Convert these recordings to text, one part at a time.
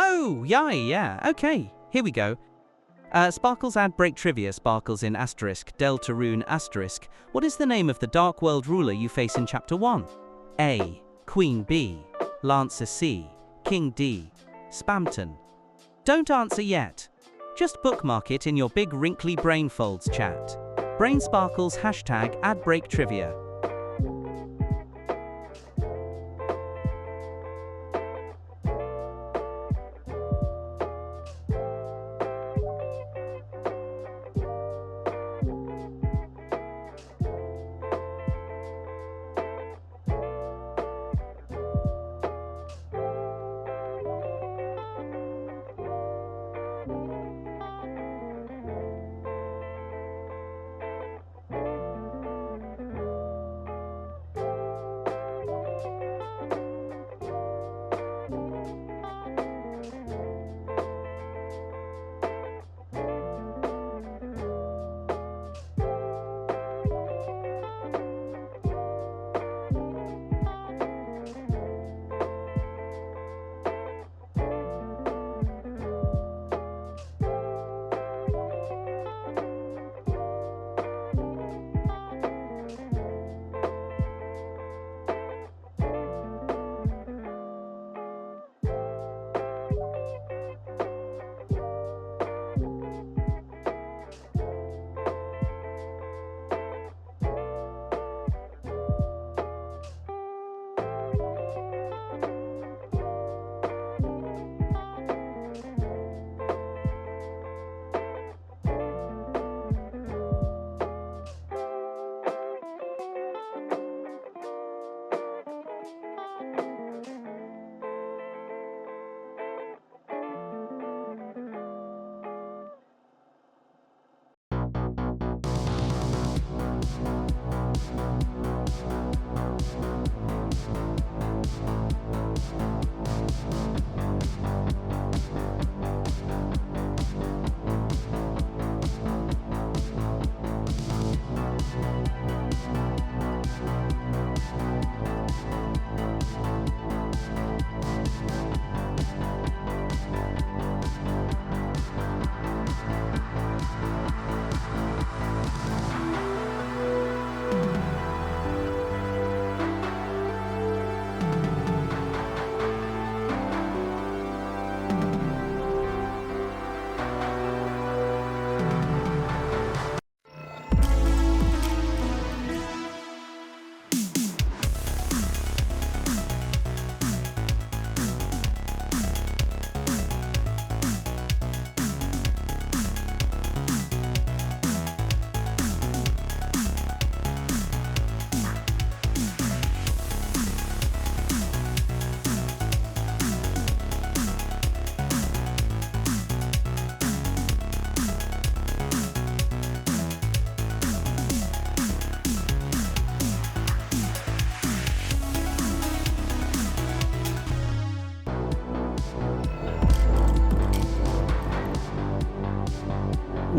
Oh, yeah, okay, here we go. Sparkles add break trivia. Sparkles in asterisk, Deltarune asterisk. What is the name of the Dark World ruler you face in Chapter 1? A. Queen B. Lancer C. King D. Spamton. Don't answer yet. Just bookmark it in your big wrinkly brain folds chat. Brain Sparkles hashtag add break trivia.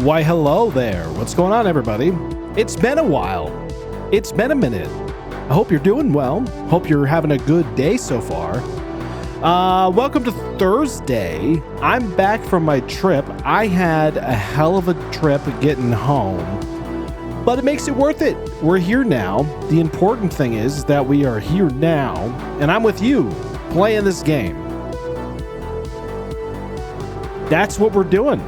Why, hello there. What's going on, everybody? It's been a while. It's been a minute. I hope you're doing well. Hope you're having a good day so far. Welcome to Thursday. I'm back from my trip. I had a hell of a trip getting home, but it makes it worth it. We're here now. The important thing is that we are here now, and I'm with you playing this game. That's what we're doing.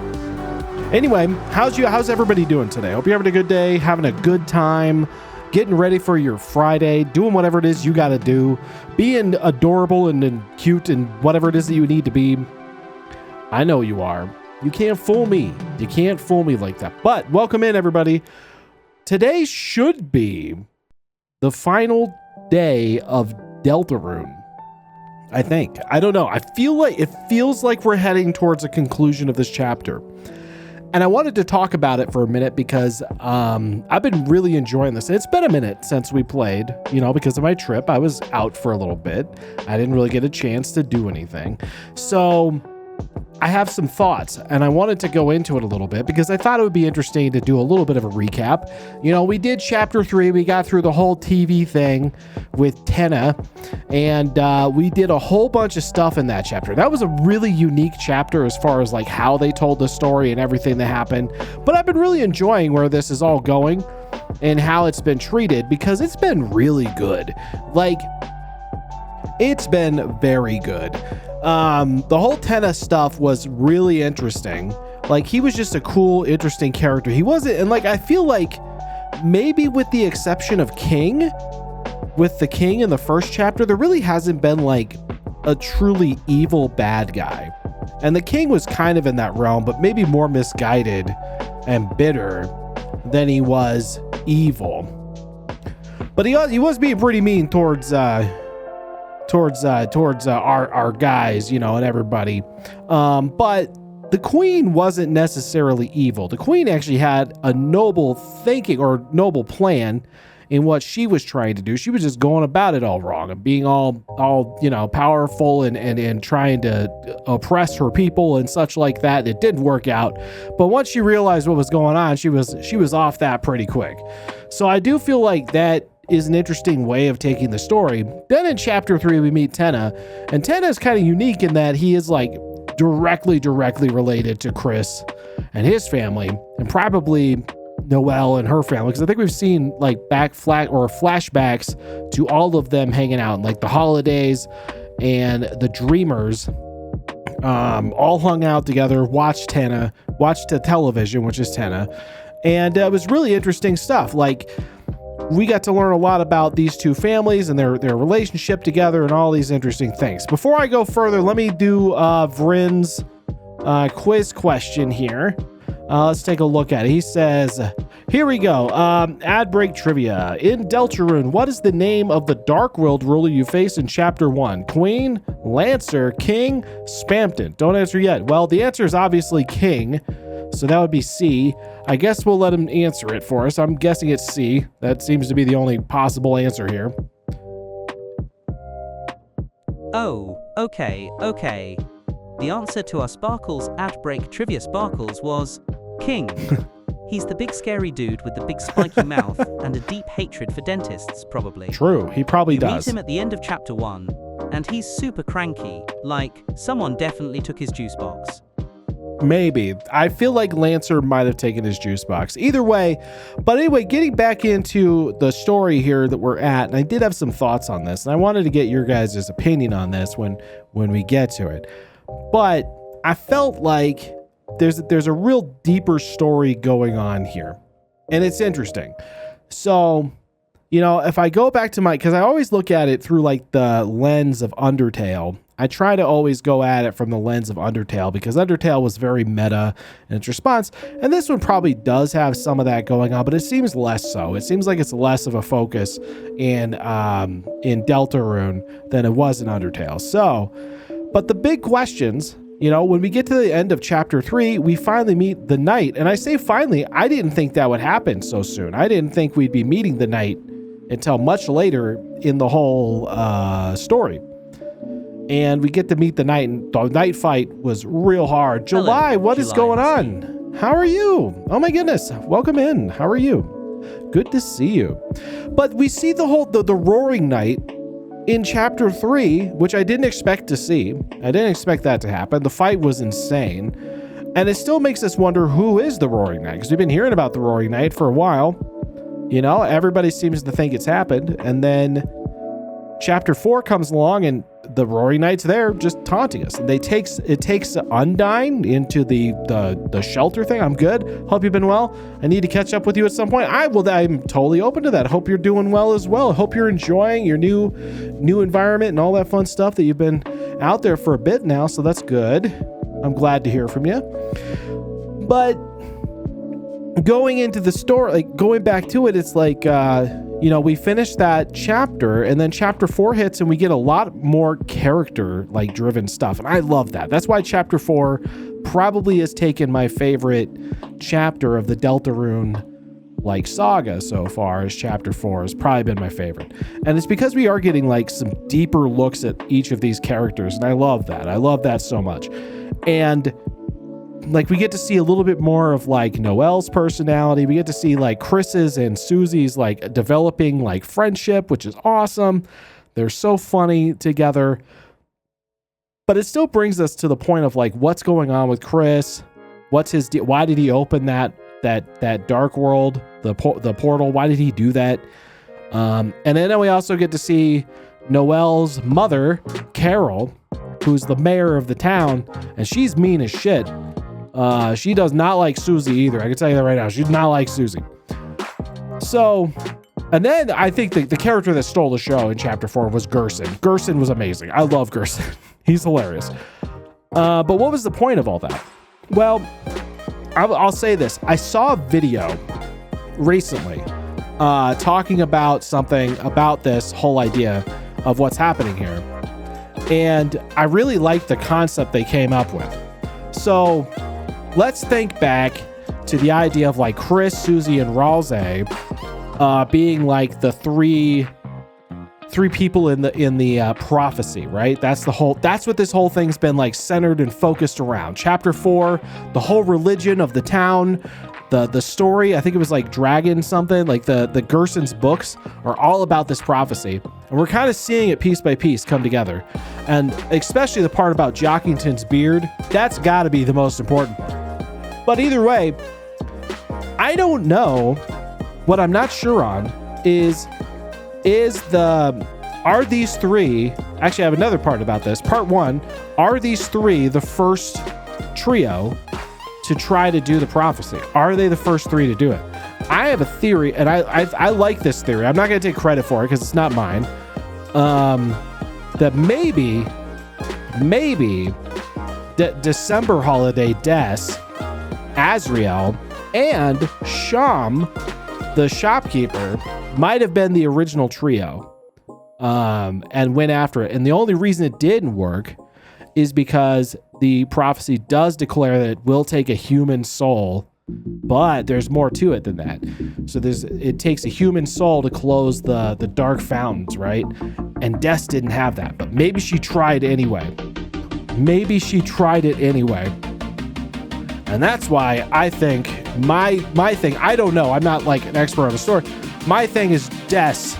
Anyway, how's everybody doing today? Hope you're having a good day, having a good time, getting ready for your Friday, doing whatever it is you got to do, being adorable and cute and whatever it is that you need to be. I know you are. You can't fool me. You can't fool me like that. But welcome in, everybody. Today should be the final day of Deltarune. I think. I don't know. It feels like we're heading towards a conclusion of this chapter. And I wanted to talk about it for a minute because I've been really enjoying this. It's been a minute since we played, because of my trip. I was out for a little bit. I didn't really get a chance to do anything. So I have some thoughts, and I wanted to go into it a little bit because I thought it would be interesting to do a little bit of a recap. You know, we did chapter 3. We got through the whole TV thing with Tenna, and we did a whole bunch of stuff in that chapter. That was a really unique chapter as far as like how they told the story and everything that happened. But I've been really enjoying where this is all going and how it's been treated because it's been really good. Like, it's been very good. The whole Tenna stuff was really interesting. Like, he was just a cool, interesting character. He wasn't, and like, I feel like maybe with the exception of King, with the King in the first chapter, there really hasn't been like a truly evil bad guy. And the King was kind of in that realm, but maybe more misguided and bitter than he was evil. But he was being pretty mean towards our guys, you know, and everybody. But the Queen wasn't necessarily evil. The Queen actually had a noble thinking or noble plan in what she was trying to do. She was just going about it all wrong and being all you know, powerful and trying to oppress her people and such like that. It didn't work out. But once she realized what was going on, she was off that pretty quick. So I do feel like that is an interesting way of taking the story. Then in chapter 3, we meet Tenna, and Tenna is kind of unique in that he is like directly related to Chris and his family, and probably Noelle and her family, because I think we've seen like flashbacks to all of them hanging out in like the holidays, and the Dreamers all hung out together, watched the television, which is Tenna, and it was really interesting stuff. Like, we got to learn a lot about these two families and their relationship together and all these interesting things. Before I go further, let me do Vrin's quiz question here. Let's take a look at it. He says, here we go. Ad break trivia. In Deltarune, what is the name of the Dark World ruler you face in Chapter 1? Queen, Lancer, King, Spampton? Don't answer yet. Well, the answer is obviously King. So that would be C. I guess we'll let him answer it for us. I'm guessing it's C. That seems to be the only possible answer here. Oh, okay. The answer to our Sparkles ad break trivia Sparkles was King. He's the big scary dude with the big spiky mouth and a deep hatred for dentists, probably. True, he probably does. You meet him at the end of chapter 1, and he's super cranky, like someone definitely took his juice box. Maybe. I feel like Lancer might have taken his juice box. Either way. But anyway, getting back into the story here that we're at, and I did have some thoughts on this, and I wanted to get your guys' opinion on this when we get to it. But I felt like there's a real deeper story going on here. And it's interesting. So, you know, if I go back to because I always look at it through like the lens of Undertale. I try to always go at it from the lens of Undertale because Undertale was very meta in its response. And this one probably does have some of that going on, but it seems less so. It seems like it's less of a focus in Deltarune than it was in Undertale. So, but the big questions, you know, when we get to the end of chapter 3, we finally meet the knight. And I say finally, I didn't think that would happen so soon. I didn't think we'd be meeting the knight until much later in the whole story. And we get to meet the knight, and the knight fight was real hard. July, what is going on? How are you? Oh my goodness, welcome in. How are you? Good to see you. But we see the roaring knight in chapter 3, which I didn't expect to see. I didn't expect that to happen. The fight was insane. And it still makes us wonder who is the roaring knight, because we've been hearing about the roaring knight for a while. You know, everybody seems to think it's happened. And then chapter 4 comes along and the roaring knight's there just taunting us. And it takes Undyne into the shelter thing. I'm good. Hope you've been well. I need to catch up with you at some point. I'm totally open to that. Hope you're doing well as well. Hope you're enjoying your new environment and all that fun stuff that you've been out there for a bit now. So that's good. I'm glad to hear from you. But going into the story, like going back to it, it's like, you know, we finished that chapter and then chapter 4 hits and we get a lot more character like driven stuff. And I love that. That's why chapter 4 probably has taken my favorite chapter of the Deltarune like saga so far. As chapter 4 has probably been my favorite. And it's because we are getting like some deeper looks at each of these characters. And I love that. I love that so much. And like we get to see a little bit more of like Noelle's personality. We get to see like Chris's and Susie's like developing like friendship, which is awesome. They're so funny together. But it still brings us to the point of like what's going on with Chris. What's his deal? Why did he open that dark world, the portal? Why did he do that? And then we also get to see Noelle's mother, Carol, who's the mayor of the town, and she's mean as shit. She does not like Susie either. I can tell you that right now. She does not like Susie. So, and then I think the character that stole the show in chapter 4 was Gerson. Gerson was amazing. I love Gerson. He's hilarious. But what was the point of all that? Well, I'll say this. I saw a video recently talking about something about this whole idea of what's happening here. And I really liked the concept they came up with. So let's think back to the idea of like Chris, Susie, and Ralsei being like the three people in the prophecy, right? That's what this whole thing's been like centered and focused around. Chapter 4, the whole religion of the town, the story, I think it was like Dragon something, like the Gerson's books are all about this prophecy. And we're kind of seeing it piece by piece come together. And especially the part about Jockington's beard, that's got to be the most important part. But either way, I don't know. What I'm not sure on is are these three, actually I have another part about this. Part 1, are these three the first trio to try to do the prophecy? Are they the first 3 to do it? I have a theory, and I like this theory. I'm not going to take credit for it because it's not mine. That maybe December holiday Des, Azriel, and Sham, the shopkeeper, might have been the original trio and went after it. And the only reason it didn't work is because the prophecy does declare that it will take a human soul, but there's more to it than that. So it takes a human soul to close the dark fountains, right? And Des didn't have that, but maybe she tried anyway. And that's why I think my thing, I don't know, I'm not like an expert on the story. My thing is Des.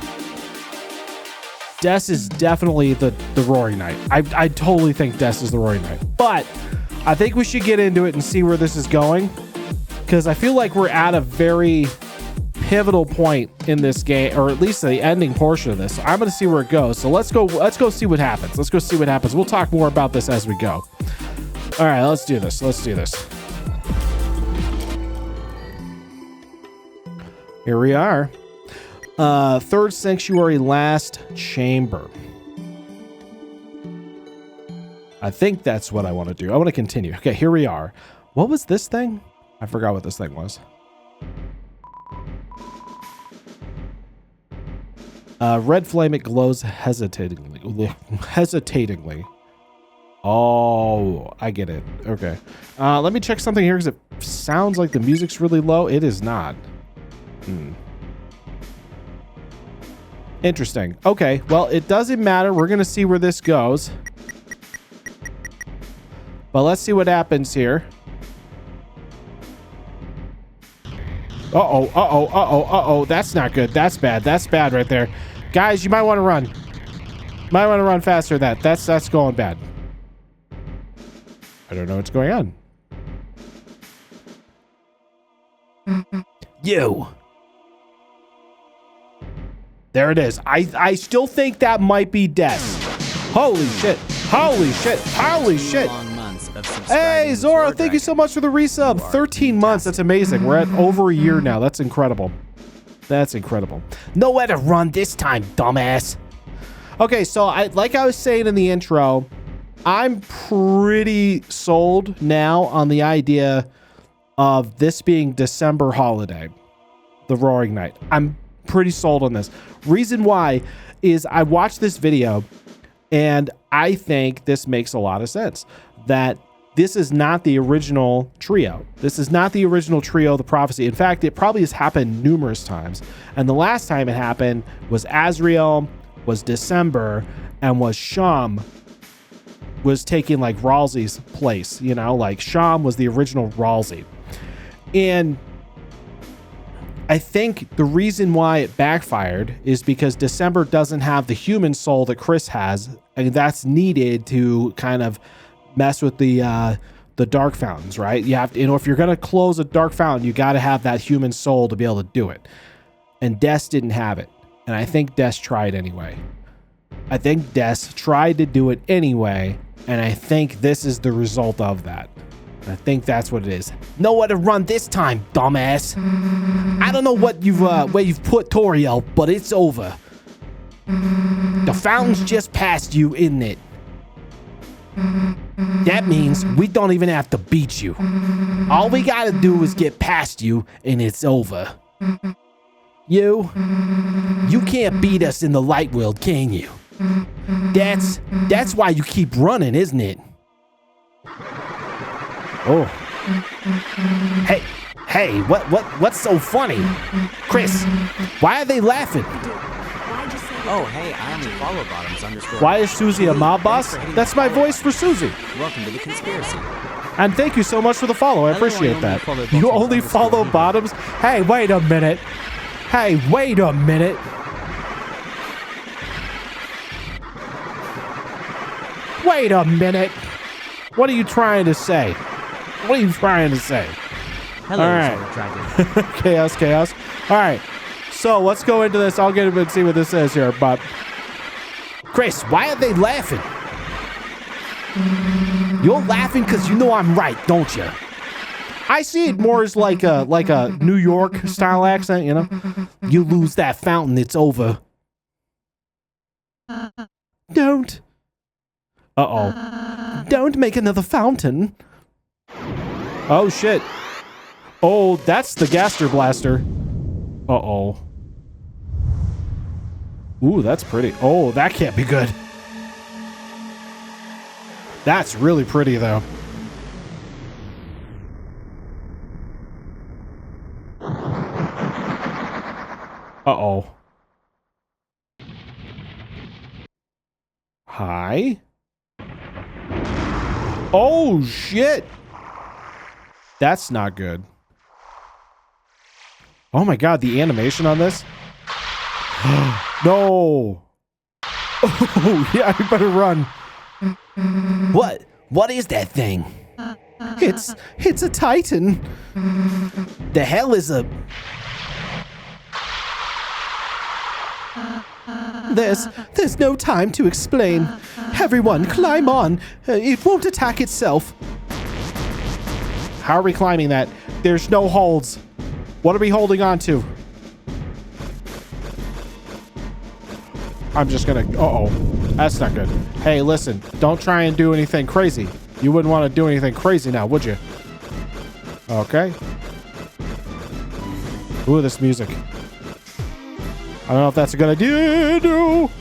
Des is definitely the Roaring Knight. I totally think Des is the Roaring Knight. But I think we should get into it and see where this is going, because I feel like we're at a very pivotal point in this game, or at least the ending portion of this. So I'm going to see where it goes. So let's go see what happens. We'll talk more about this as we go. All right, let's do this. Here we are. Third Sanctuary, Last Chamber. I think that's what I want to do. I want to continue. Okay, here we are. What was this thing? I forgot what this thing was. Red flame, it glows hesitatingly. Oh, I get it. Okay. Let me check something here because it sounds like the music's really low. It is not. Interesting. Okay, well, it doesn't matter. We're going to see where this goes. But let's see what happens here. Uh-oh. That's not good. That's bad. That's bad right there. Guys, you might want to run. Might want to run faster than that. That's going bad. I don't know what's going on. You. There it is. I still think that might be Des. Holy shit. Hey, Zora, thank you so much for the resub. 13 months. That's amazing. We're at over a year now. That's incredible. Nowhere to run this time, dumbass. Okay, so like I was saying in the intro, I'm pretty sold now on the idea of this being December holiday, the Roaring Knight. I'm pretty sold on this. Reason why is I watched this video and I think this makes a lot of sense, that this is not the original trio. This is not the original trio of the prophecy. In fact, it probably has happened numerous times. And the last time it happened was Azriel, was December, and was Sham. was taking like Ralsei's place, you know, like Sham was the original Ralsei. And I think the reason why it backfired is because December doesn't have the human soul that Chris has, and that's needed to kind of mess with the dark fountains, right? You have to, you know, if you're gonna close a dark fountain, you got to have that human soul to be able to do it. And Des didn't have it, and I think Des tried anyway. I think Des tried to do it anyway, and I think this is the result of that. I think that's what it is. Nowhere to run this time, dumbass. I don't know what you've where you've put Toriel, but it's over. The fountain's just past you, isn't it? That means we don't even have to beat you. All we gotta do is get past you, and it's over. You can't beat us in the light world, can you? That's why you keep running, isn't it? Oh. Hey, what's so funny? Chris, why are they laughing? Oh, hey, I only follow bottoms_. Why is Susie a mob boss? That's my voice for Susie. Welcome to the conspiracy. And thank you so much for the follow. I appreciate that. You only follow bottoms? Hey, wait a minute. Hey, wait a minute. Wait a minute. What are you trying to say? What are you trying to say? Hello, all right. Dragon. Chaos. All right. So let's go into this. I'll get him and see what this says here. But Chris, why are they laughing? You're laughing because you know I'm right, don't you? I see it more as like a New York style accent, you know? You lose that fountain, it's over. Don't. Uh-oh. Don't make another fountain. Oh, shit. Oh, that's the Gaster Blaster. Uh-oh. Ooh, that's pretty. Oh, that can't be good. That's really pretty, though. Uh-oh. Hi? Oh, shit. That's not good. Oh my god, the animation on this? No. Oh, yeah, I better run. What? What is that thing? It's a Titan. The hell is a... There's no time to explain. Everyone, climb on. It won't attack itself. How are we climbing that? There's no holds. What are we holding on to? I'm just gonna... Uh-oh. That's not good. Hey, listen. Don't try and do anything crazy. You wouldn't want to do anything crazy now, would you? Okay. Ooh, this music. I don't know if that's a good idea. No.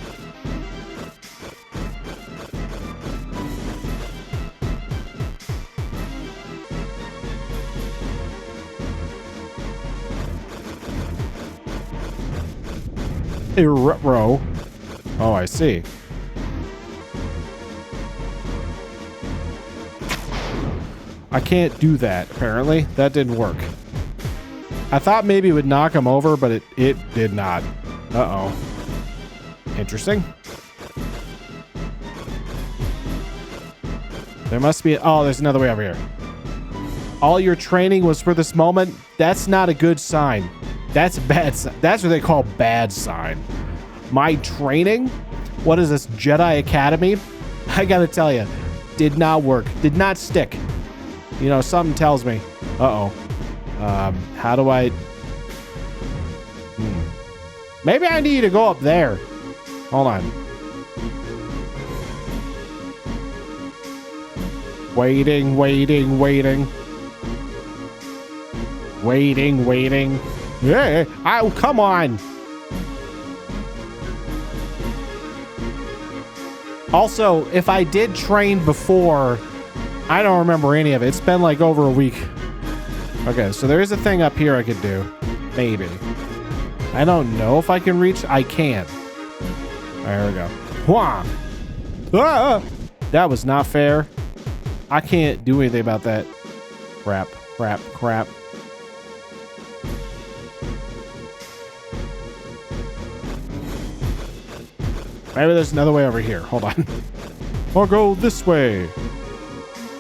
Row. Oh, I see. I can't do that, apparently. That didn't work. I thought maybe it would knock him over, but it did not. Uh-oh. Interesting. There must be... Oh, there's another way over here. All your training was for this moment? That's not a good sign. That's a bad sign. That's what they call bad sign. My training? What is this, Jedi Academy? I gotta tell you, did not work. Did not stick. You know, something tells me. Uh-oh. How do I... Maybe I need to go up there. Hold on. Waiting. Yeah. Oh, come on. Also, if I did train before, I don't remember any of it. It's been like over a week. Okay, so there is a thing up here I could do. Maybe. I don't know if I can reach. I can. There we go. Wah! Ah! That was not fair. I can't do anything about that. Crap. Maybe there's another way over here. Hold on. I'll go this way.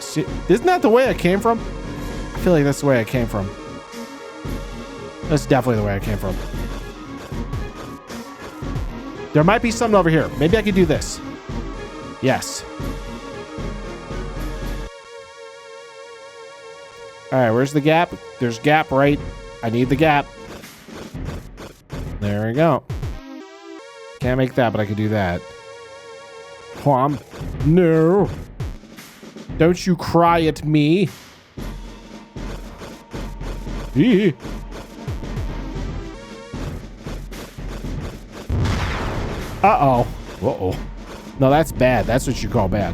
See, isn't that the way I came from? I feel like that's the way I came from. That's definitely the way I came from. There might be something over here. Maybe I could do this. Yes. All right, where's the gap? There's gap, right? I need the gap. There we go. Can't make that, but I can do that. No. Don't you cry at me. Eee. Uh-oh. Uh-oh. No, that's bad. That's what you call bad.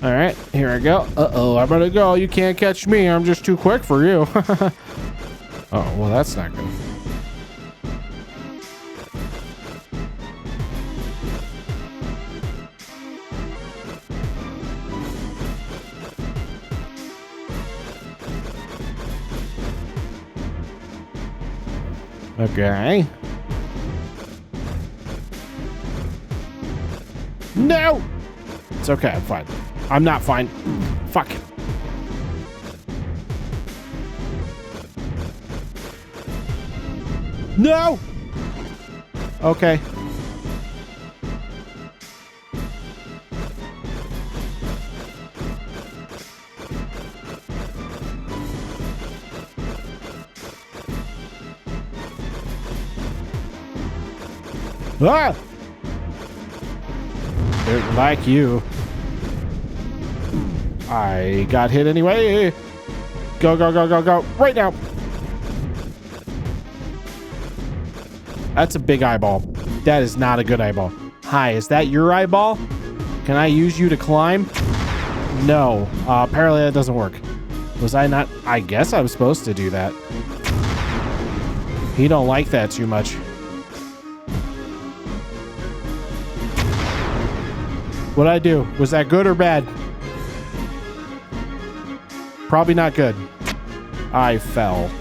All right, here I go. Uh-oh, I'm gonna go. You can't catch me. I'm just too quick for you. Oh, well, that's not good. Okay. No! It's okay, I'm fine. I'm not fine. Fuck. No! Okay. Ah! Didn't like you. I got hit anyway. Go, go, go, go, go. Right now. That's a big eyeball. That is not a good eyeball. Hi, is that your eyeball? Can I use you to climb? No. Apparently that doesn't work. Was I not? I guess I was supposed to do that. He don't like that too much. What'd I do? Was that good or bad? Probably not good. I fell.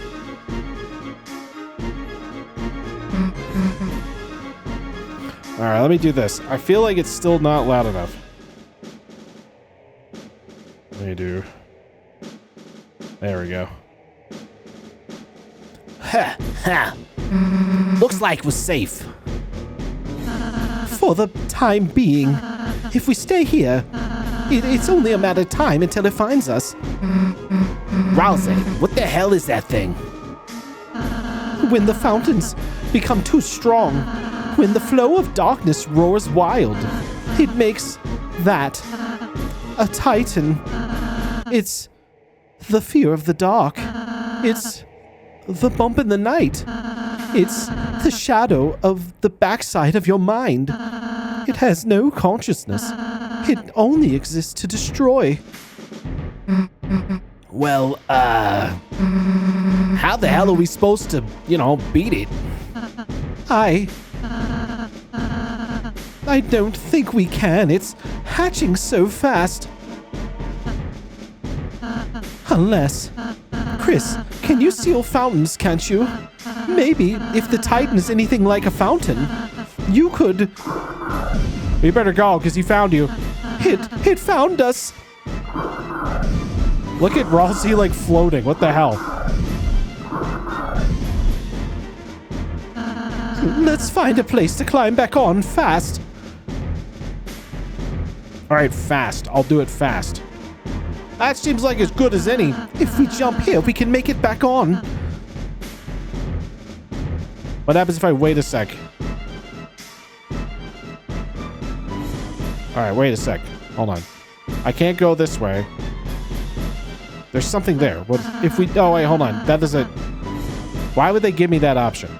All right, let me do this. I feel like it's still not loud enough. Let me do. There we go. Ha! Ha! Looks like we're safe. For the time being. If we stay here, it's only a matter of time until it finds us. Rousey, what the hell is that thing? When the fountains become too strong, when the flow of darkness roars wild, it makes that a titan. It's the fear of the dark. It's the bump in the night. It's the shadow of the backside of your mind. It has no consciousness. It only exists to destroy. Well, how the hell are we supposed to, beat it? I don't think we can. It's hatching so fast. Unless... Chris, can you seal fountains, can't you? Maybe, if the Titan is anything like a fountain, you could... We better go, because he found you. It found us. Look at Ralsei, like, floating. What the hell? Let's find a place to climb back on fast. All right, fast. I'll do it fast. That seems like as good as any. If we jump here, we can make it back on. What happens if I wait a sec? All right, wait a sec. Hold on. I can't go this way. There's something there. What if we... Oh, wait, hold on. That doesn't... Why would they give me that option?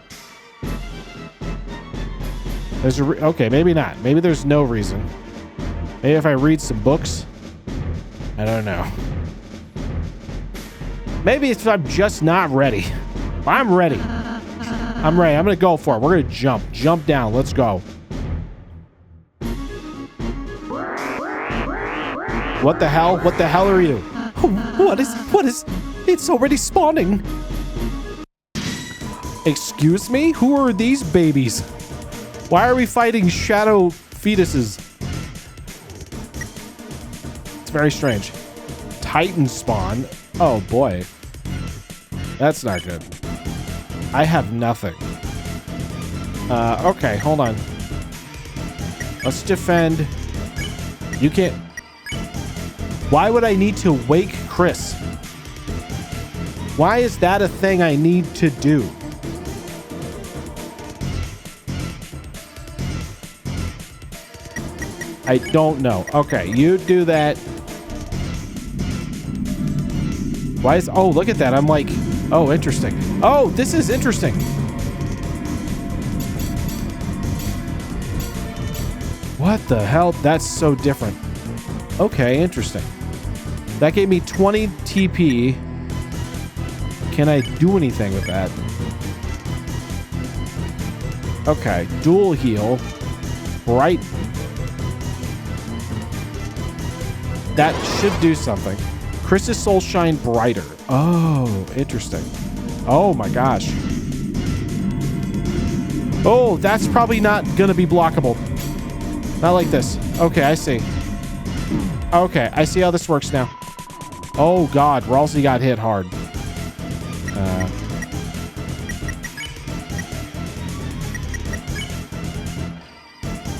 There's a... Okay, maybe not. Maybe there's no reason. Maybe if I read some books... I don't know. Maybe it's I'm just not ready. I'm ready. I'm ready. I'm going to go for it. We're going to jump. Jump down. Let's go. What the hell? What the hell are you? What is, it's already spawning. Excuse me? Who are these babies? Why are we fighting shadow fetuses? It's very strange. Titan spawn. Oh boy. That's not good. I have nothing. Okay, hold on. Let's defend. You can't. Why would I need to wake Chris? Why is that a thing I need to do? I don't know. Okay, you do that. Why is... Oh, look at that. I'm like... Oh, interesting. Oh, this is interesting. What the hell? That's so different. Okay, interesting. That gave me 20 TP. Can I do anything with that? Okay, dual heal. Bright. That should do something. Chris's soul shine brighter. Oh, interesting. Oh my gosh. Oh, that's probably not gonna be blockable. Not like this. Okay, I see. Okay, I see how this works now. Oh god, Ralsei got hit hard.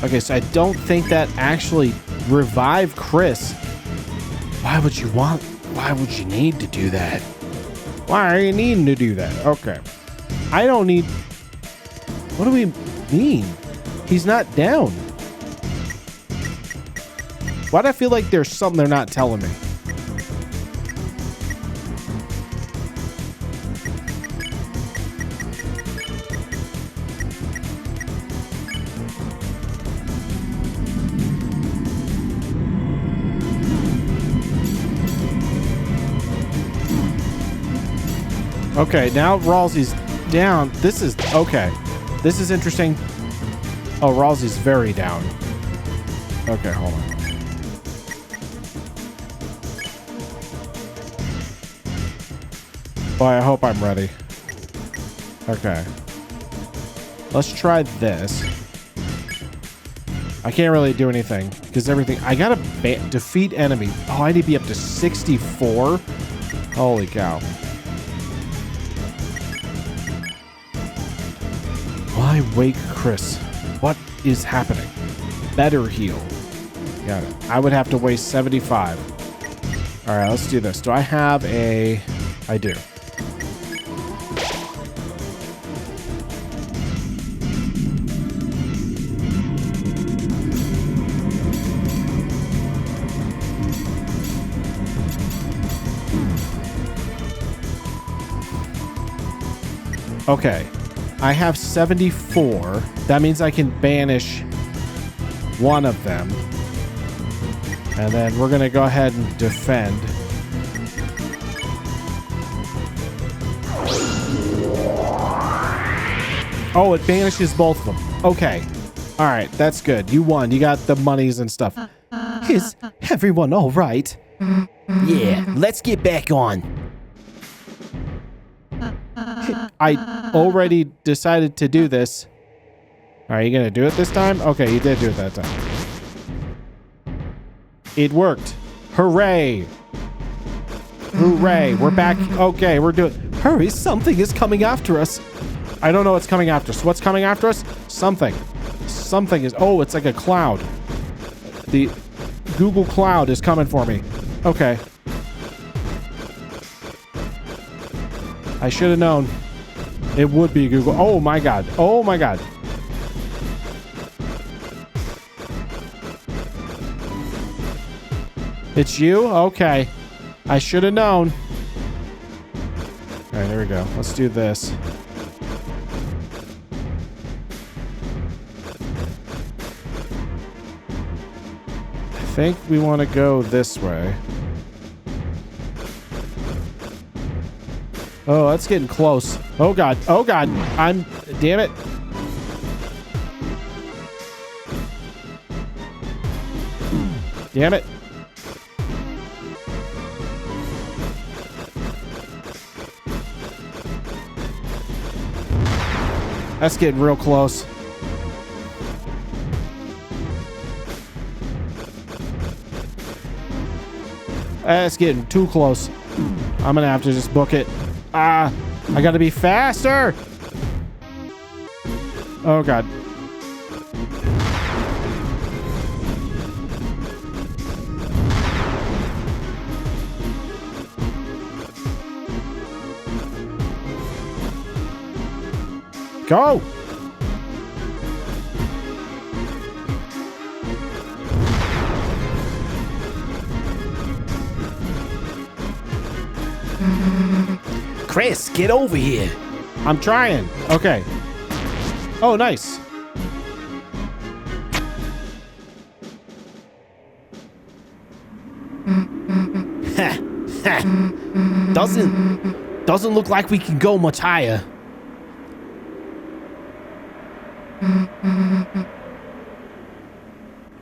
Okay, so I don't think that actually revived Chris. Why would you need to do that? Why are you needing to do that? Okay. I don't need... What do we mean? He's not down. Why do I feel like there's something they're not telling me? Okay, now Ralsei's down. This is... Okay. This is interesting. Oh, Ralsei's very down. Okay, hold on. Boy, I hope I'm ready. Okay. Let's try this. I can't really do anything because everything... I gotta defeat enemy. Oh, I need to be up to 64? Holy cow. Why wake Chris? What is happening? Better heal. Got it. I would have to waste 75. All right, let's do this. Do I have a... I do. Okay. I have 74. That means I can banish one of them. And then we're going to go ahead and defend. Oh, it banishes both of them. Okay. All right. That's good. You won. You got the monies and stuff. Is everyone all right? Yeah, let's get back on. I already decided to do this. Are you going to do it this time? Okay, you did do it that time. It worked. Hooray. Hooray. We're back. Okay, we're doing... Hurry, something is coming after us. I don't know what's coming after us. What's coming after us? Something. Something is... Oh, it's like a cloud. The Google Cloud is coming for me. Okay. I should have known. It would be Google. Oh my god. Oh my god. It's you? Okay. I should have known. All right, there we go. Let's do this. I think we want to go this way. Oh, that's getting close. Oh, God. Oh, God. I'm... Damn it. Damn it. That's getting real close. That's getting too close. I'm gonna have to just book it. I gotta be faster. Oh God. Go. Chris, get over here. I'm trying. Okay. Oh, nice. Doesn't look like we can go much higher.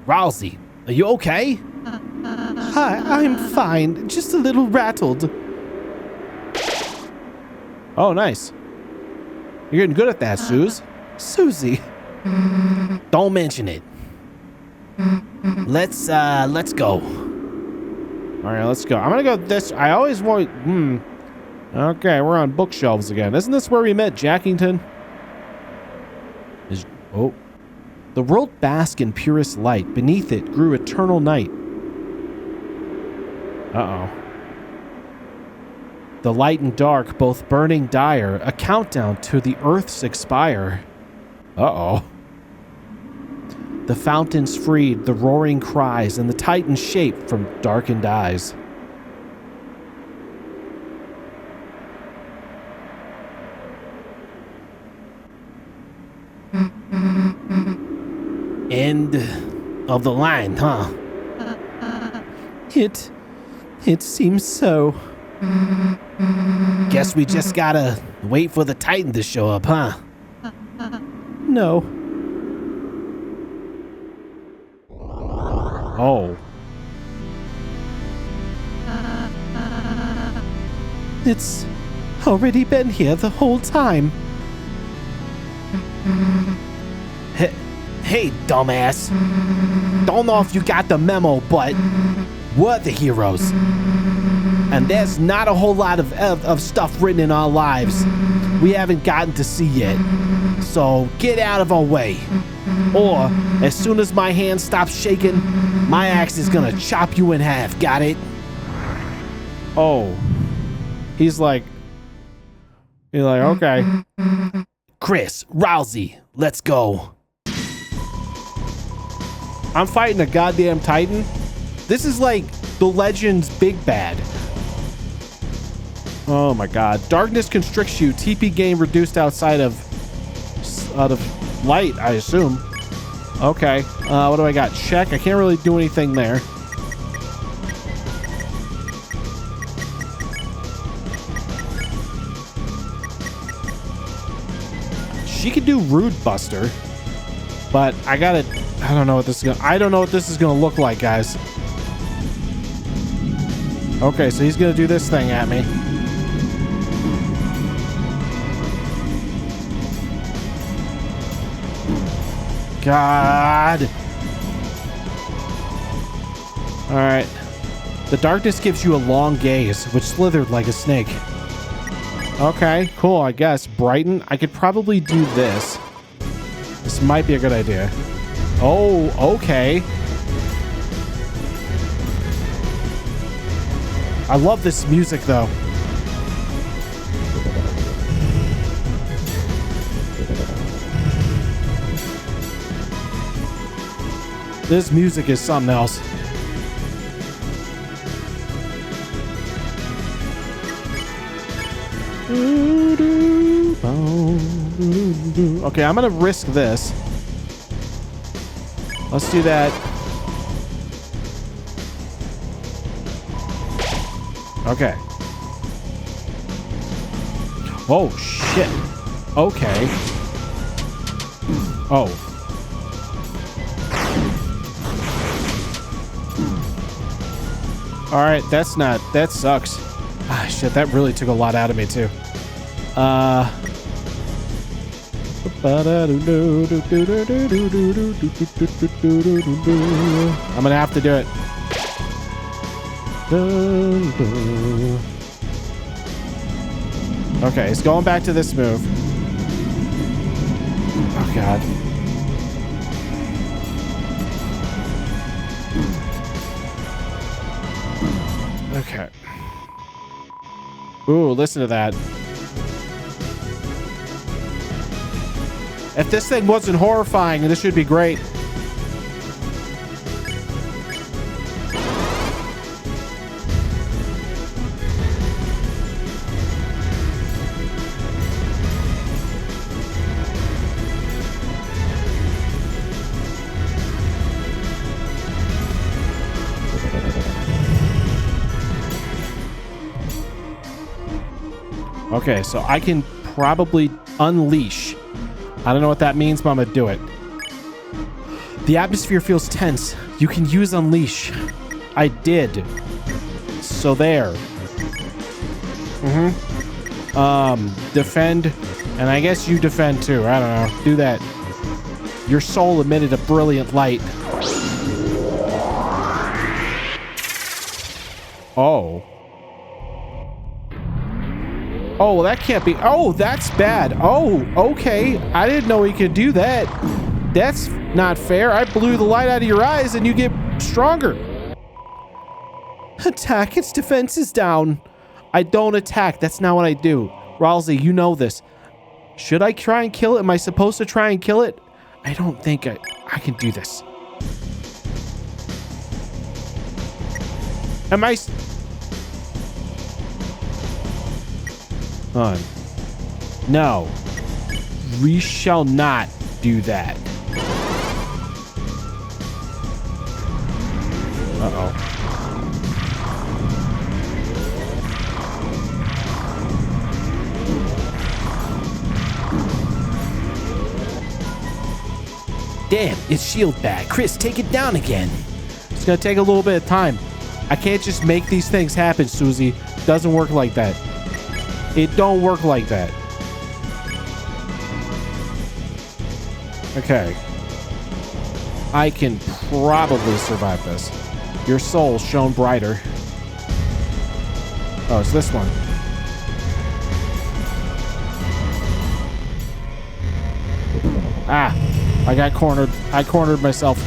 Rousey, are you okay? Hi, I'm fine. Just a little rattled. Oh, nice. You're getting good at that, Suze. Susie. Don't mention it. Let's go. All right, let's go. I'm gonna go this. I always want. Okay, we're on bookshelves again. Isn't this where we met Jackington? Oh. The world basked in purest light. Beneath it grew eternal night. Uh-oh. The light and dark, both burning dire, a countdown to the earth's expire. Uh-oh. The fountains freed, the roaring cries, and the titans shaped from darkened eyes. End of the line, huh? It seems so. Guess we just gotta wait for the Titan to show up, huh? No. Oh. It's already been here the whole time. Hey, dumbass. Don't know if you got the memo, but we're the heroes. And there's not a whole lot of stuff written in our lives we haven't gotten to see yet. So get out of our way. Or, as soon as my hand stops shaking, my axe is gonna chop you in half. Got it? Oh. He's like, okay. Chris, Rousey, let's go. I'm fighting a goddamn Titan. This is like the Legend's big bad. Oh my God. Darkness constricts you. TP gain reduced outside of light, I assume. Okay. What do I got? Check. I can't really do anything there. She could do Rude Buster, but I don't know what this is gonna look like, guys. Okay, so he's gonna do this thing at me. God. All right. The darkness gives you a long gaze, which slithered like a snake. Okay, cool, I guess. Brighten. I could probably do this. This might be a good idea. Oh, okay. I love this music, though. This music is something else. Okay, I'm gonna risk this. Let's do that. Okay. Oh, shit. Okay. Oh. Alright, that sucks. Ah, shit, that really took a lot out of me, too. I'm gonna have to do it. Okay, it's going back to this move. Oh god. Okay. Ooh, listen to that. If this thing wasn't horrifying, this should be great. Okay, so I can probably unleash. I don't know what that means, but I'm gonna do it. The atmosphere feels tense. You can use unleash. I did. So there. Defend. And I guess you defend too. I don't know. Do that. Your soul emitted a brilliant light. Oh. Oh, well, that can't be. Oh, that's bad. Oh, okay. I didn't know he could do that. That's not fair. I blew the light out of your eyes and you get stronger. Attack. Its defense is down. I don't attack. That's not what I do. Ralsei, you know this. Should I try and kill it? Am I supposed to try and kill it? I don't think I can do this. Am I... No. We shall not do that. Uh-oh. Damn, it's shield back. Chris, take it down again. It's gonna take a little bit of time. I can't just make these things happen, Susie. Doesn't work like that. It don't work like that. Okay. I can probably survive this. Your soul shone brighter. Oh, it's this one. Ah, I got cornered. I cornered myself.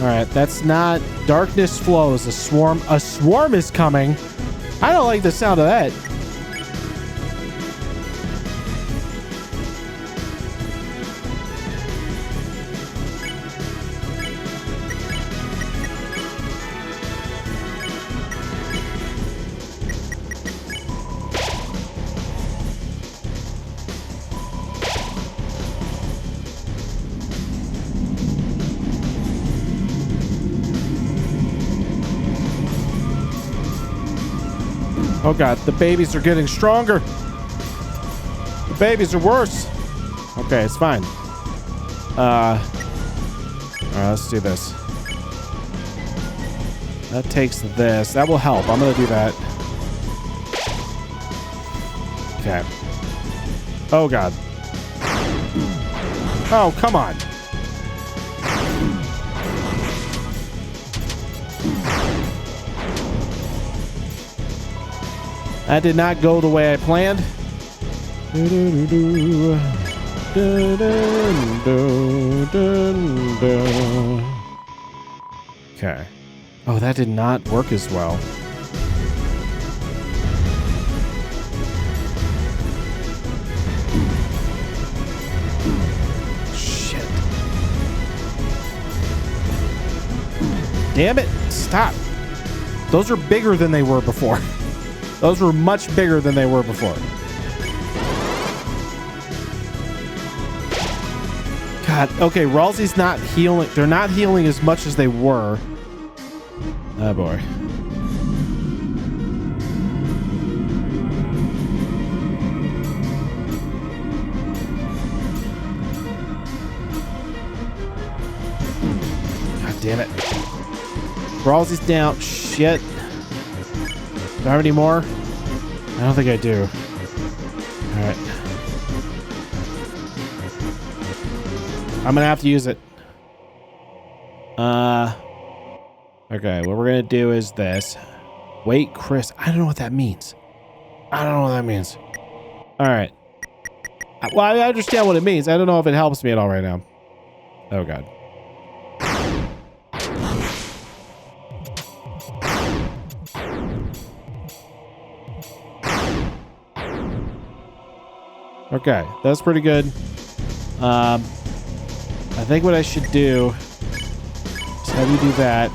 All right, that's not... Darkness flows. A swarm is coming. I don't like the sound of that. Oh god, the babies are getting stronger. The babies are worse. Okay, it's fine. Alright, let's do this. That takes this. That will help. I'm gonna do that. Okay. Oh god. Oh, come on. That did not go the way I planned. Okay. Oh, that did not work as well. Shit. Damn it. Stop. Those are bigger than they were before. Those were much bigger than they were before. God, okay, Ralsei's not healing. They're not healing as much as they were. Oh boy. God damn it. Ralsei's down. Shit. Do I have any more? I don't think I do. All right. I'm gonna have to use it. Okay, what we're gonna do is this. Wait, Chris. I don't know what that means. I don't know what that means. All right. Well, I understand what it means. I don't know if it helps me at all right now. Oh, God. Okay, that's pretty good. I think what I should do is have you do that.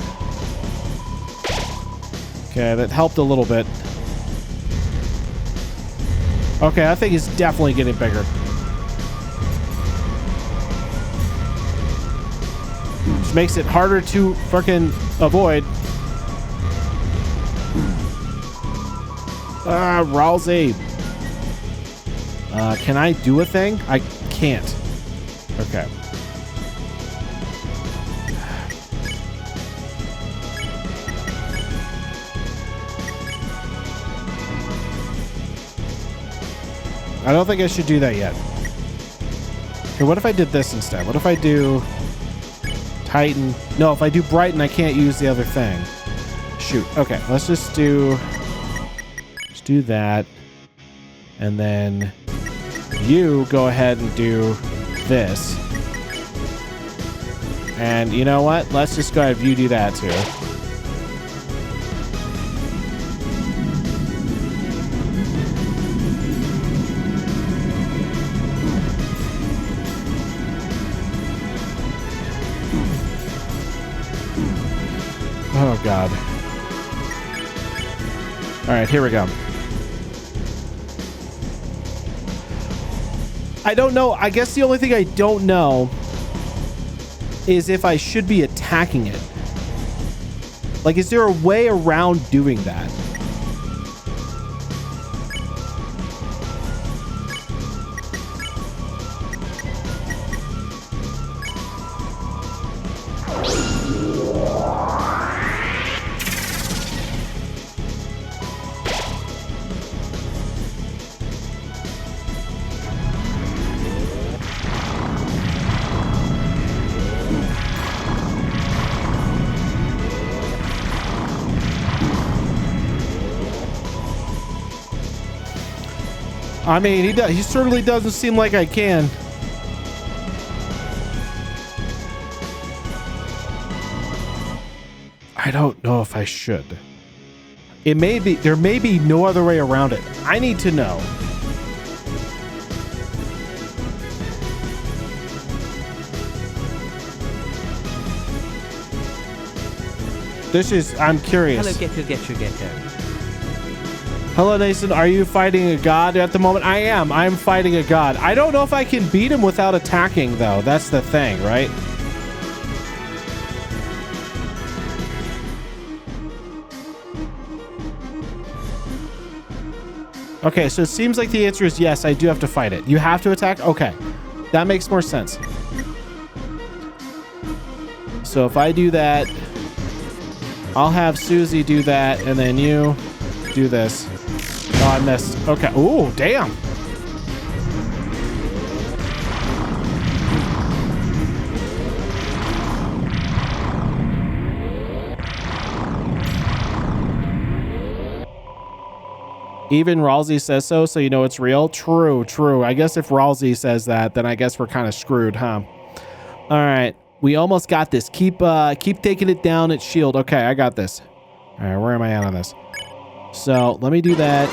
Okay, that helped a little bit. Okay, that thing is definitely getting bigger. Which makes it harder to fucking avoid. Ah, Ralsei. Can I do a thing? I can't. Okay. I don't think I should do that yet. Okay, what if I did this instead? What if I do Titan? No, if I do Brighten, I can't use the other thing. Shoot. Okay, let's just do that. And then you go ahead and do this. And you know what? Let's just go ahead and you do that too. Oh, God. All right, here we go. I don't know. I guess the only thing I don't know is if I should be attacking it. Like, is there a way around doing that? I mean, he certainly doesn't seem like I can. I don't know if I should. There may be no other way around it. I need to know. I'm curious. Hello, Gecko. Hello, Nathan. Are you fighting a god at the moment? I am. I'm fighting a god. I don't know if I can beat him without attacking, though. That's the thing, right? Okay, so it seems like the answer is yes, I do have to fight it. You have to attack? Okay. That makes more sense. So if I do that, I'll have Susie do that, and then you do this. Oh, I missed. Okay. Ooh, damn. Even Ralsei says so you know it's real? True. I guess if Ralsei says that, then I guess we're kind of screwed, huh? All right. We almost got this. Keep taking it down at shield. Okay, I got this. All right, where am I at on this? So let me do that.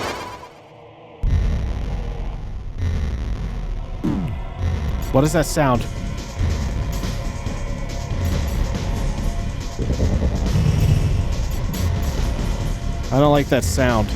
What does that sound? I don't like that sound.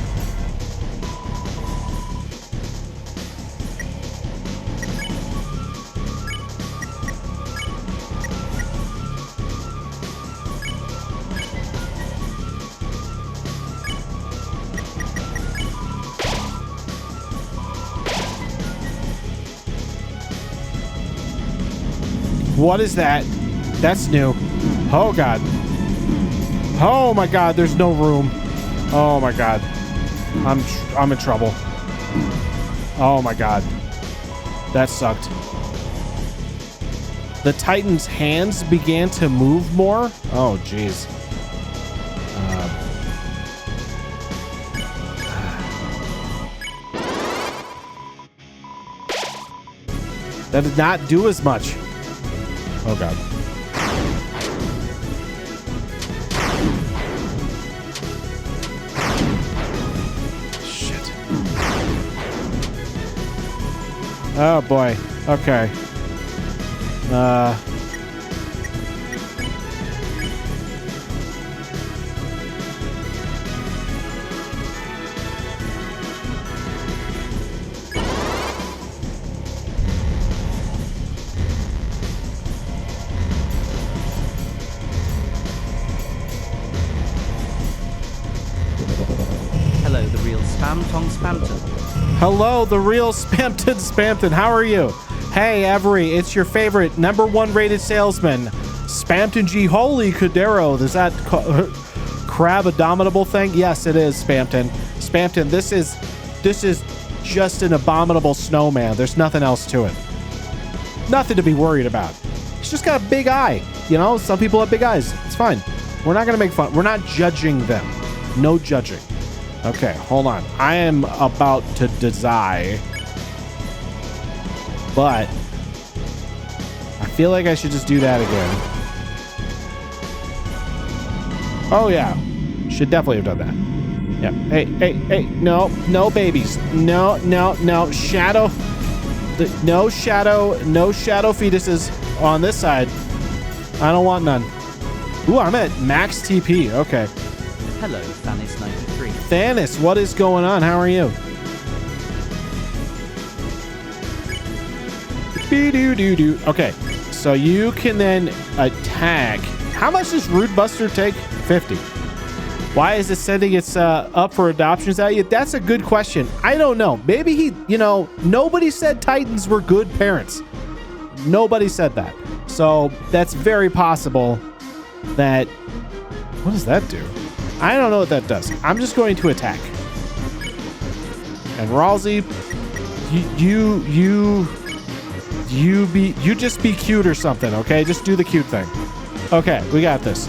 What is that? That's new. Oh, God. Oh, my God. There's no room. Oh, my God. I'm in trouble. Oh my god. That sucked. The Titan's hands began to move more? Oh, jeez. That did not do as much. Oh god. Shit. Oh boy. Okay. Hello, the real Spam Tong Spamton. Hello, the real Spamton. How are you? Hey, Avery, it's your favorite #1 rated salesman, Spamton G. Holy Cadero. Is that crab abominable thing? Yes, it is, Spamton. Spamton, this is just an abominable snowman. There's nothing else to it. Nothing to be worried about. It's just got a big eye. You know, some people have big eyes. It's fine. We're not going to make fun. We're not judging them. No judging. Okay, hold on. I am about to die. But I feel like I should just do that again. Oh, yeah. Should definitely have done that. Yeah. Hey. No babies. No. Shadow. No shadow fetuses on this side. I don't want none. Ooh, I'm at max TP. Okay. Hello, Thanis93. Thanis, what is going on? How are you? Okay, so you can then attack. How much does Rude Buster take? 50. Why is it sending its up for adoptions at you? That's a good question. I don't know. Maybe he, nobody said Titans were good parents. Nobody said that. So that's very possible that... What does that do? I don't know what that does. I'm just going to attack. And Ralsei, you just be cute or something, okay? Just do the cute thing. Okay, we got this.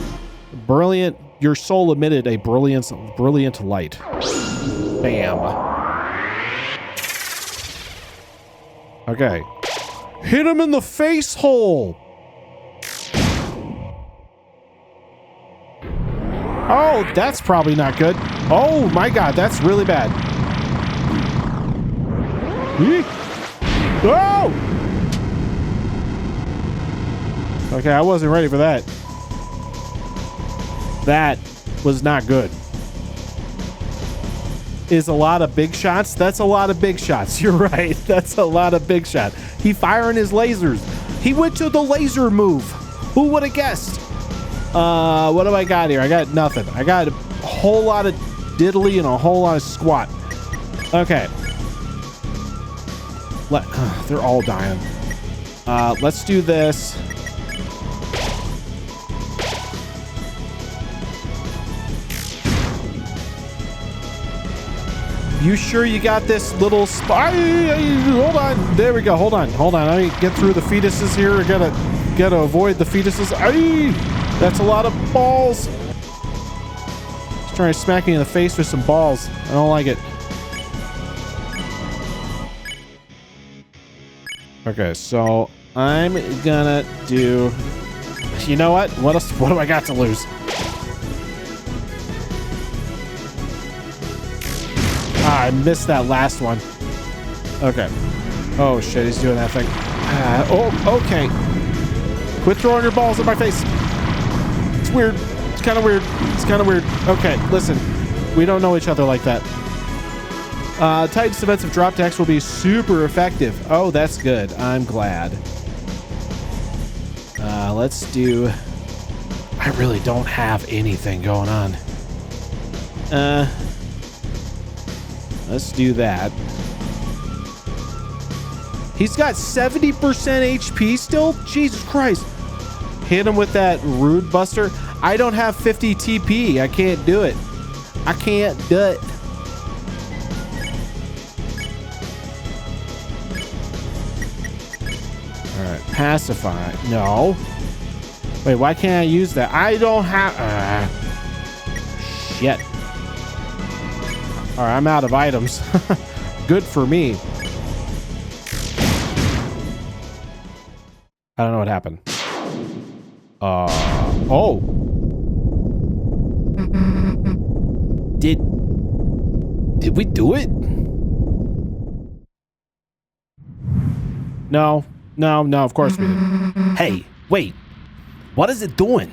Brilliant. Your soul emitted a brilliant light. Bam. Okay. Hit him in the face hole. Oh, that's probably not good. Oh my god, that's really bad. Oh! Okay, I wasn't ready for that. That was not good. Is a lot of big shots? That's a lot of big shots. You're right. That's a lot of big shot. He firing his lasers. He went to the laser move. Who would have guessed? What do I got here? I got nothing. I got a whole lot of diddly and a whole lot of squat. Okay. They're all dying. Let's do this. You sure you got this little spy? Hold on. There we go. Hold on. Let me get through the fetuses here. I gotta avoid the fetuses. That's a lot of balls. He's trying to smack me in the face with some balls. I don't like it. Okay, so I'm gonna do... You know what? What else? What do I got to lose? I missed that last one. Okay. Oh shit, he's doing that thing. Okay. Quit throwing your balls in my face. It's weird. It's kind of weird. Okay, listen. We don't know each other like that. Titan's defensive drop decks will be super effective. Oh, that's good. I'm glad. Let's do... I really don't have anything going on. Let's do that. He's got 70% HP still? Jesus Christ. Hit him with that Rude Buster. I don't have 50 TP. I can't do it. Pacify. No. Wait, why can't I use that? I don't have... shit. All right, I'm out of items. Good for me. I don't know what happened. Oh. Did we do it? No, of course we didn't. Hey, wait. What is it doing?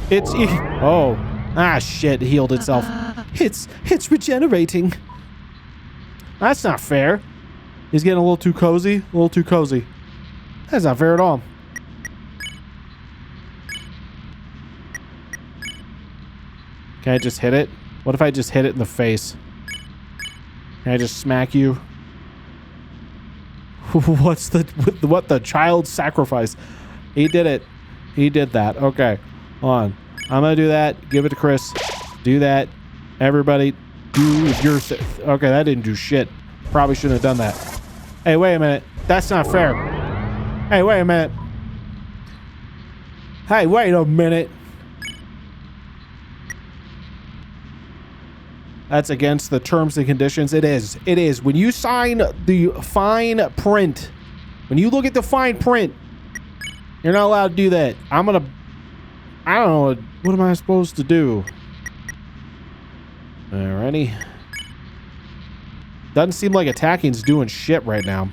It's oh. Ah, shit, it healed itself. It's regenerating. That's not fair. He's getting a little too cozy. A little too cozy. That's not fair at all. Can I just hit it? What if I just hit it in the face? Can I just smack you? What the child sacrifice? He did it. He did that. Okay. Hold on. I'm gonna do that. Give it to Chris. Do that. Everybody do your... Okay, that didn't do shit. Probably shouldn't have done that. Hey, wait a minute. That's not fair. Hey, wait a minute. Hey, wait a minute. That's against the terms and conditions. It is. It is. When you sign the fine print, when you look at the fine print, you're not allowed to do that. I don't know. What am I supposed to do? Alrighty. Doesn't seem like attacking's doing shit right now.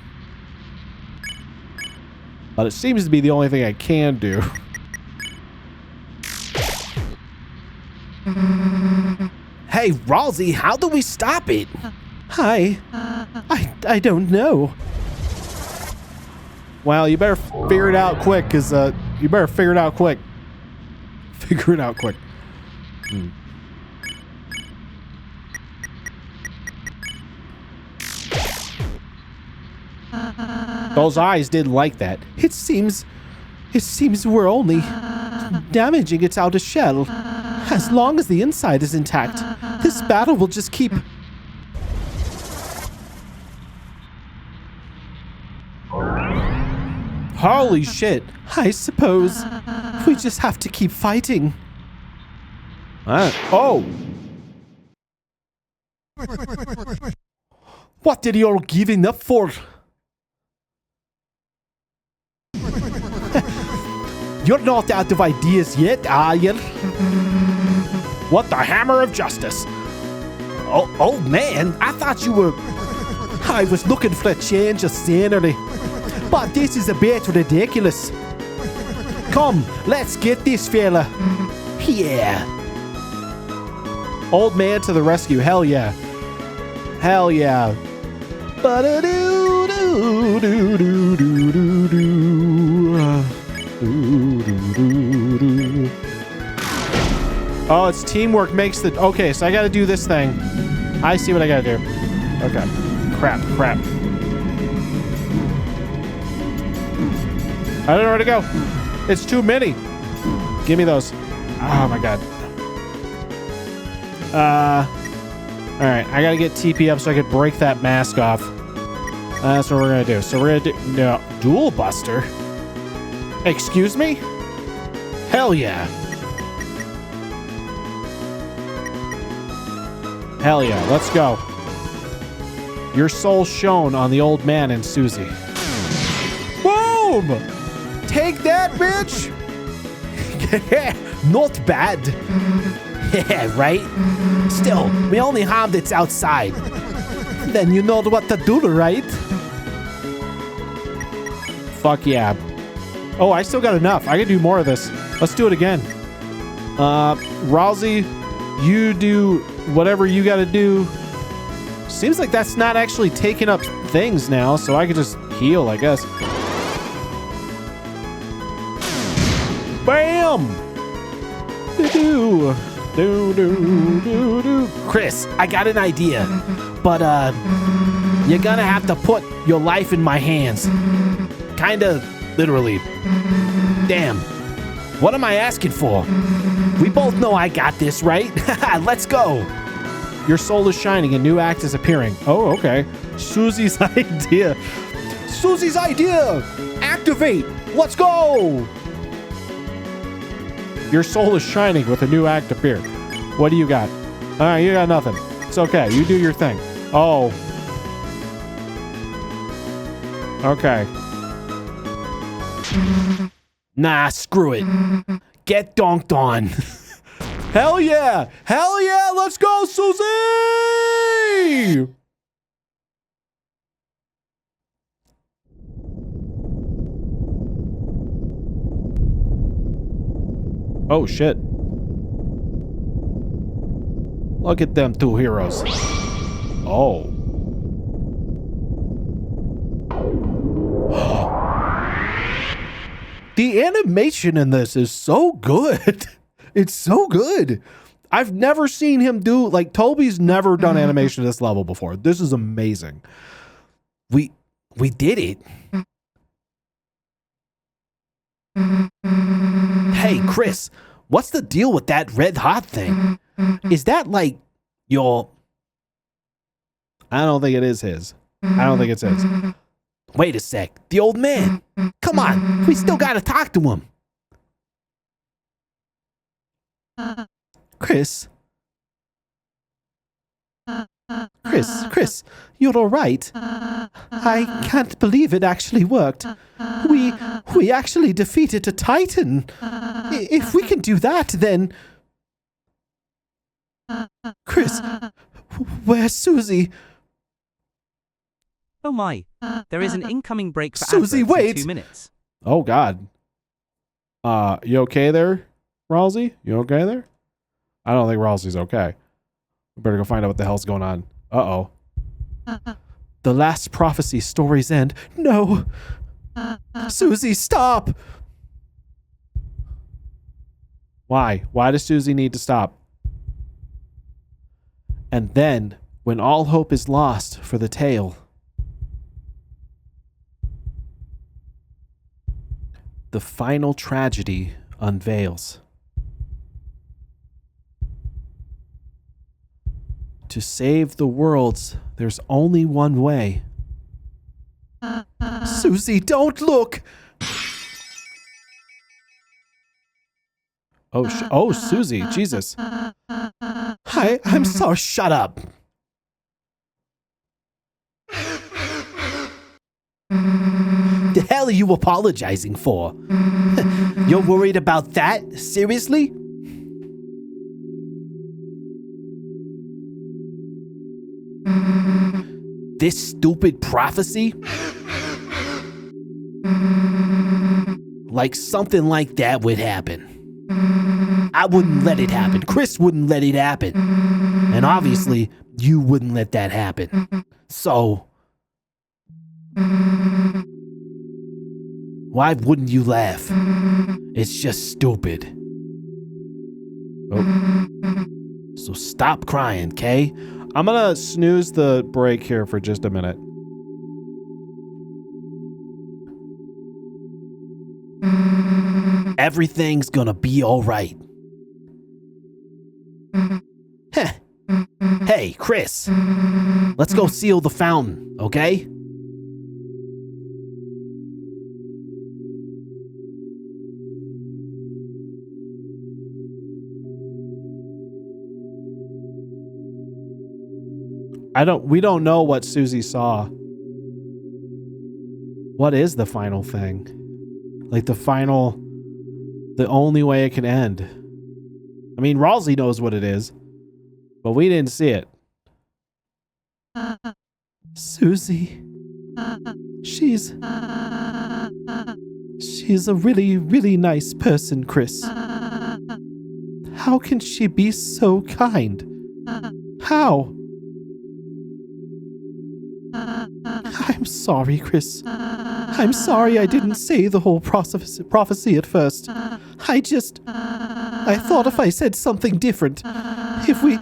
But it seems to be the only thing I can do. Hey, Ralsei, how do we stop it? Hi. I don't know. Well, you better figure it out quick, because you better figure it out quick. Figure it out quick. Those eyes didn't like that. It seems we're only damaging its outer shell. As long as the inside is intact, this battle will just keep... Holy shit. I suppose we just have to keep fighting. Oh. What are you all giving up for? You're not out of ideas yet, are you? What the hammer of justice? Oh, old man, I thought you were... I was looking for a change of scenery. But this is a bit ridiculous. Come, let's get this fella. Yeah. Old man to the rescue. Hell yeah. Hell yeah. Oh, it's teamwork makes the... Okay, so I gotta do this thing. I see what I gotta do. Okay. Crap. I don't know where to go. It's too many. Give me those. Oh my god. Alright, I gotta get TP up so I could break that mask off. That's what we're gonna do. So we're gonna do... No. Dual Buster? Excuse me? Hell yeah. Hell yeah. Let's go. Your soul shone on the old man and Susie. Boom! Take that, bitch! Not bad. Yeah, right? Still, we only harmed its outside. Then you know what to do, right? Fuck yeah. Oh, I still got enough. I can do more of this. Let's do it again. Ralsei, you do whatever you gotta do. Seems like that's not actually taking up things now, so I can just heal, I guess. Bam! Chris, I got an idea. But, you're gonna have to put your life in my hands. Kinda literally. Damn. What am I asking for? We both know I got this, right? Let's go. Your soul is shining. A new act is appearing. Oh, okay. Susie's idea. Susie's idea! Activate! Let's go! Your soul is shining with a new act appeared. What do you got? You got nothing. It's okay. You do your thing. Oh. Okay. Nah, screw it. Get donked on. Hell yeah! Hell yeah! Let's go, Susie! Oh, shit. Look at them two heroes. Oh. The animation in this is so good. It's so good. I've never seen him do, like, Toby's never done animation at this level before. This is amazing. We did it. Hey, Chris, what's the deal with that red hot thing? Is that like your... I don't think it is his. I don't think it's his. Wait a sec. The old man. Come on. We still gotta talk to him. Chris, you're all right. I can't believe it actually worked. We actually defeated a Titan. If we can do that, then... Chris, where's Susie? Oh my, there is an incoming break for Susie, adverts wait! in 2 minutes. Oh, God. You okay there, Ralsei? You okay there? I don't think Ralsei's okay. We better go find out what the hell's going on. Uh-oh. The last prophecy stories end. No! Susie, stop! Why? Why does Susie need to stop? And then, when all hope is lost for the tale, the final tragedy unveils. To save the worlds, there's only one way. Susie, don't look! Oh, Susie, Jesus. I'm sorry, shut up. The hell are you apologizing for? You're worried about that? Seriously? This stupid prophecy? Like something like that would happen. I wouldn't let it happen. Chris wouldn't let it happen. And obviously, you wouldn't let that happen. So, why wouldn't you laugh? It's just stupid. Oh. So stop crying, Kay? I'm gonna snooze the break here for just a minute. Everything's gonna be alright. Heh. Hey, Chris. Let's go seal the fountain, okay? We don't know what Susie saw. What is the final thing? Like the only way it can end. I mean, Ralsei knows what it is, but we didn't see it. Susie. She's a really, really nice person, Chris. How can she be so kind? How? I'm sorry, Chris. I'm sorry I didn't say the whole prophecy at first. I thought if I said something different, if we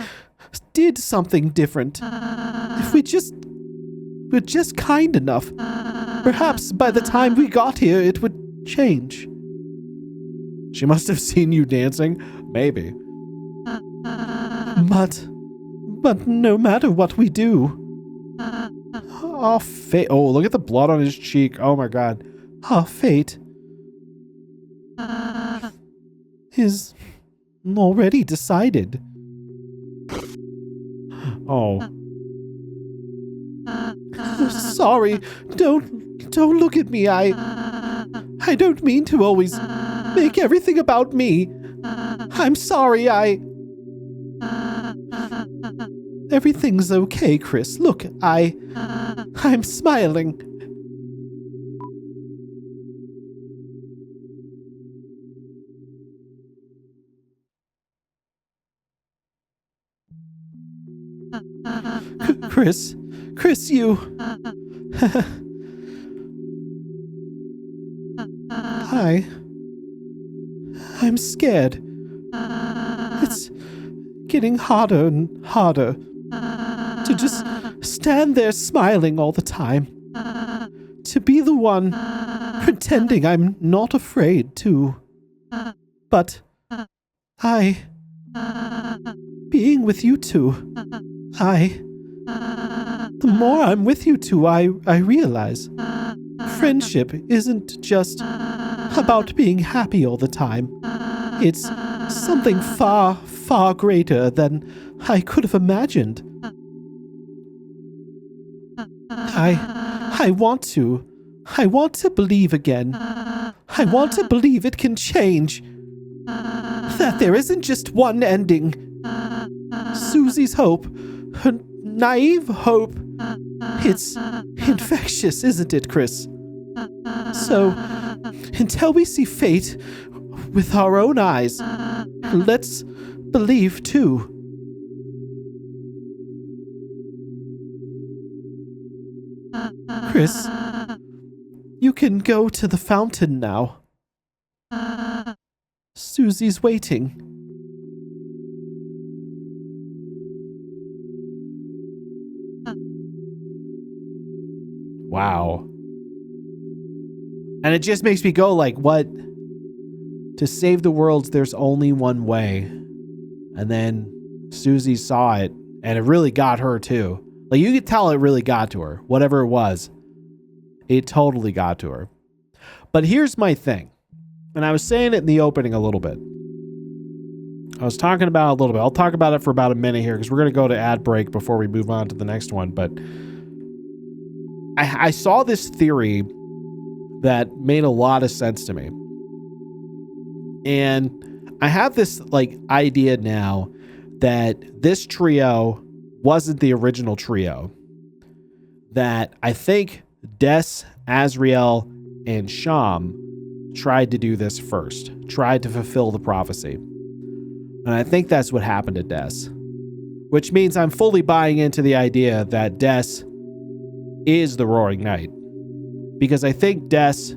did something different, if we're just kind enough, perhaps by the time we got here, it would change. She must have seen you dancing. Maybe. But no matter what we do, Oh, fate. Oh, look at the blood on his cheek. Oh my god. Oh, fate is already decided. Oh. Sorry. Don't look at me. I don't mean to always make everything about me. I'm sorry. Everything's okay, Chris. Look, I'm smiling. Chris, you. I'm scared. It's getting harder and harder to just stand there smiling all the time. To be the one pretending I'm not afraid too. But being with you two, the more I'm with you two, I realize friendship isn't just about being happy all the time. It's something far, far greater than I could have imagined. I want to believe again. I want to believe it can change. That there isn't just one ending. Susie's hope, her naive hope. It's infectious, isn't it, Chris? So, until we see fate with our own eyes, let's believe too. Chris, you can go to the fountain now. Susie's waiting. Wow. And it just makes me go like, what? To save the world, there's only one way. And then Susie saw it, and it really got her too. Like, you could tell it really got to her. Whatever it was, it totally got to her. But here's my thing. And I was saying it in the opening a little bit. I was talking about it a little bit. I'll talk about it for about a minute here because we're going to go to ad break before we move on to the next one. But I saw this theory that made a lot of sense to me. And I have this like idea now that this trio wasn't the original trio. That I think Des, Azriel, and Sham tried to do this first. Tried to fulfill the prophecy. And I think that's what happened to Des. Which means I'm fully buying into the idea that Des is the Roaring Knight. Because I think Des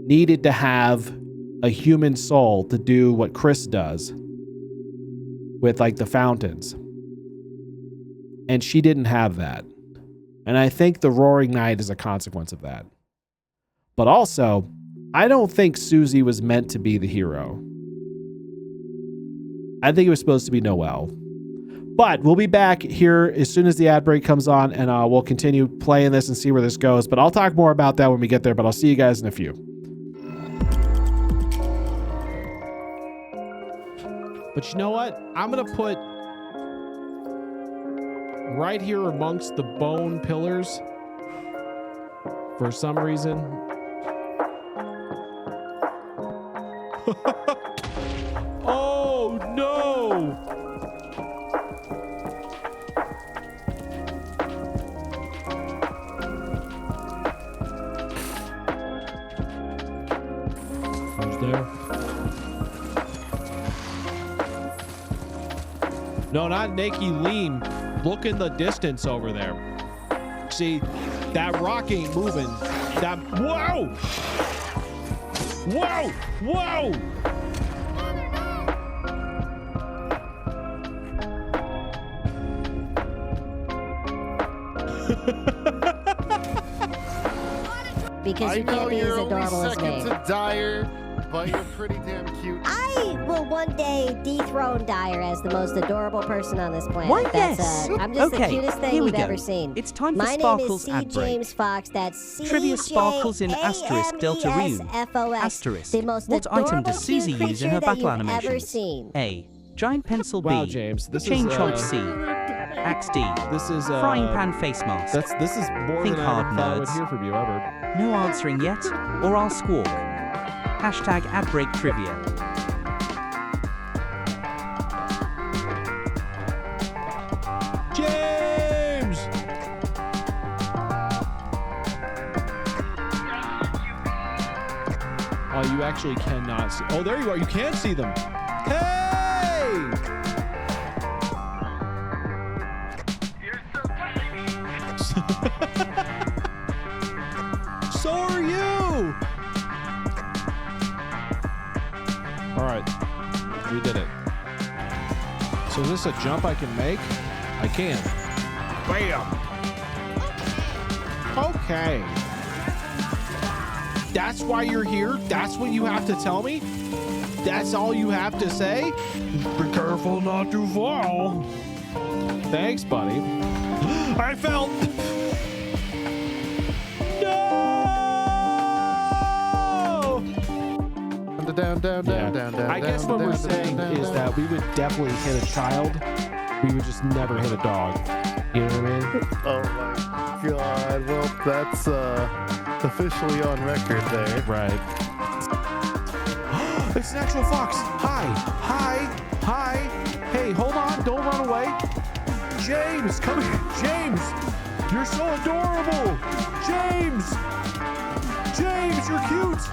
needed to have a human soul to do what Chris does with like the fountains. And she didn't have that. And I think the Roaring Knight is a consequence of that. But also, I don't think Susie was meant to be the hero. I think it was supposed to be Noelle. But we'll be back here as soon as the ad break comes on, and we'll continue playing this and see where this goes. But I'll talk more about that when we get there, but I'll see you guys in a few. But you know what? I'm going to put right here amongst the bone pillars for some reason. Oh, no! Who's there? No, not Nikki Leem. Look in the distance over there. See, that rock ain't moving. That, whoa! Whoa! Whoa! Because you can't be as adorable as me. To dire, but you're pretty damn cute. I will one day dethrone Dyer as the most adorable person on this planet. Why, That's, yes. I'm just Okay, the cutest thing here we you've go. ever seen. It's time for My Sparkles name is ad C. break. James Fox. That's C. Trivia Sparkles in asterisk Deltarune. Asterisk. The most What item adorable does Susie cute use in her creature that battle you've ever animations? seen. A. Giant pencil B. Wow, James, this Chain is chomp C. Axe D. this is Frying pan face mask. this is more Think than I hard, thought I would nerds. hear from you ever. No answering yet, or I'll squawk. Hashtag adbreak trivia. James! Oh, you actually cannot see. Oh, there you are. You can see them. Hey! So are you! All right. We did it. So is this a jump I can make? I can. Bam! Okay. That's why you're here? That's what you have to tell me? That's all you have to say? Be careful not to fall. Thanks, buddy. I fell. No! Down. I guess what we're saying is that we would definitely hit a child. We would just never hit a dog. You know what I mean? Oh my god. Well, that's officially on record there. Right. It's an actual fox. Hi. Hey, hold on. Don't run away. James, come here. James, you're so adorable. James, you're cute.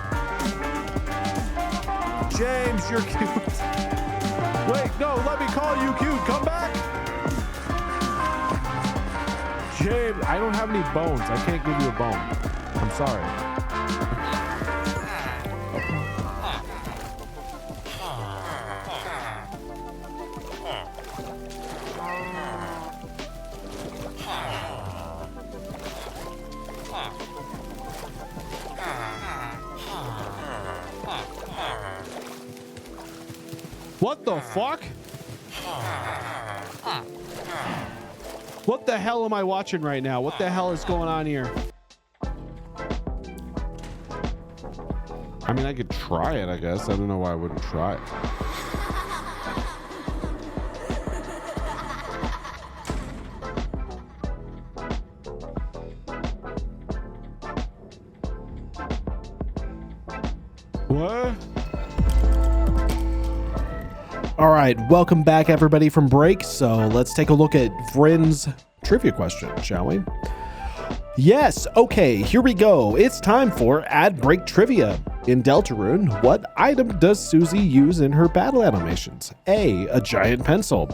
James, you're cute. Wait, no, let me call you cute. Come back. James, I don't have any bones. I can't give you a bone. I'm sorry. What the fuck? What the hell am I watching right now? What the hell is going on here? I mean, I could try it, I guess. I don't know why I wouldn't try it. What? All right, welcome back, everybody, from break. So let's take a look at Vrynn's trivia question, shall we? Yes, okay, here we go. It's time for ad break trivia. In Deltarune, what item does Susie use in her battle animations? A giant pencil.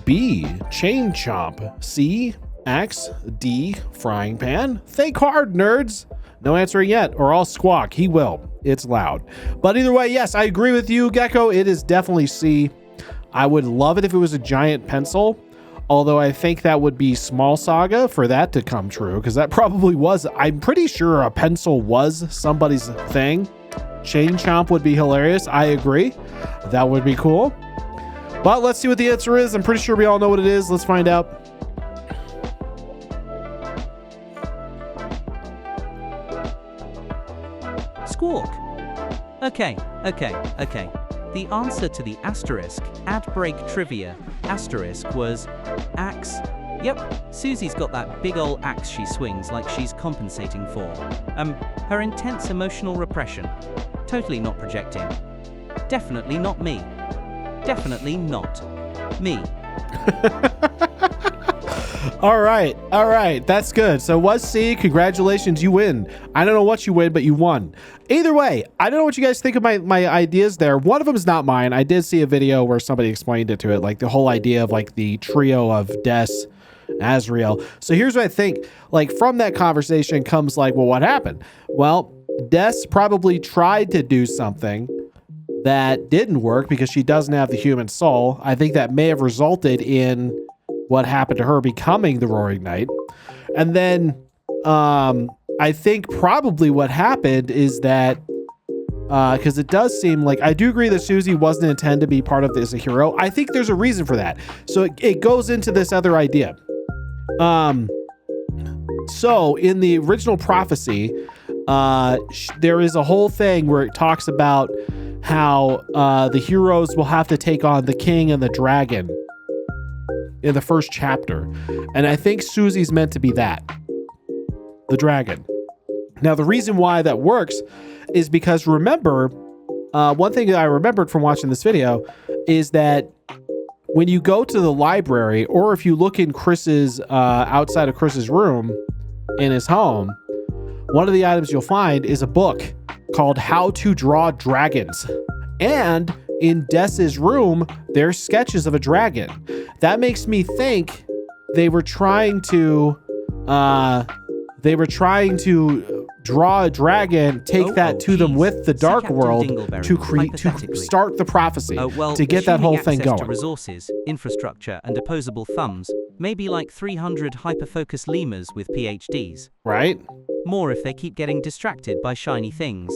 B, chain chomp. C, axe. D, frying pan. Think hard, nerds. No answering yet, or I'll squawk. He will. It's loud. But either way, yes, I agree with you, Gecko. It is definitely C. I would love it if it was a giant pencil, although I think that would be Small Saga for that to come true, because that probably was, I'm pretty sure a pencil was somebody's thing. Chain chomp would be hilarious. I agree. That would be cool. But let's see what the answer is. I'm pretty sure we all know what it is. Let's find out. Squawk. Okay. The answer to the asterisk ad break trivia asterisk was axe. Yep, Susie's got that big ol' axe she swings like she's compensating for. Her intense emotional repression. Totally not projecting. Definitely not me. Definitely not me. All right. That's good. So was C. Congratulations, you win. I don't know what you win, but you won. Either way, I don't know what you guys think of my ideas there. One of them is not mine. I did see a video where somebody explained it to it, like the whole idea of like the trio of Des, Azrael. So here's what I think. Like from that conversation comes like, well, what happened? Well, Des probably tried to do something that didn't work because she doesn't have the human soul. I think that may have resulted in what happened to her becoming the Roaring Knight. And then I think probably what happened is that because it does seem like, I do agree that Susie wasn't intended to be part of this as a hero. I think there's a reason for that. So it goes into this other idea. So in the original prophecy, there is a whole thing where it talks about how the heroes will have to take on the king and the dragon in the first chapter. And I think Susie's meant to be that, the dragon. Now, the reason why that works is because, remember, one thing that I remembered from watching this video is that when you go to the library, or if you look in Chris's, outside of Chris's room in his home, one of the items you'll find is a book called How to Draw Dragons. And in Des's room, there's sketches of a dragon. That makes me think they were trying to draw a dragon, take that to them with the dark world to start the prophecy, to get that whole thing going. To resources, infrastructure, and opposable thumbs, maybe like 300 hyper-focused lemurs with PhDs. Right? More if they keep getting distracted by shiny things.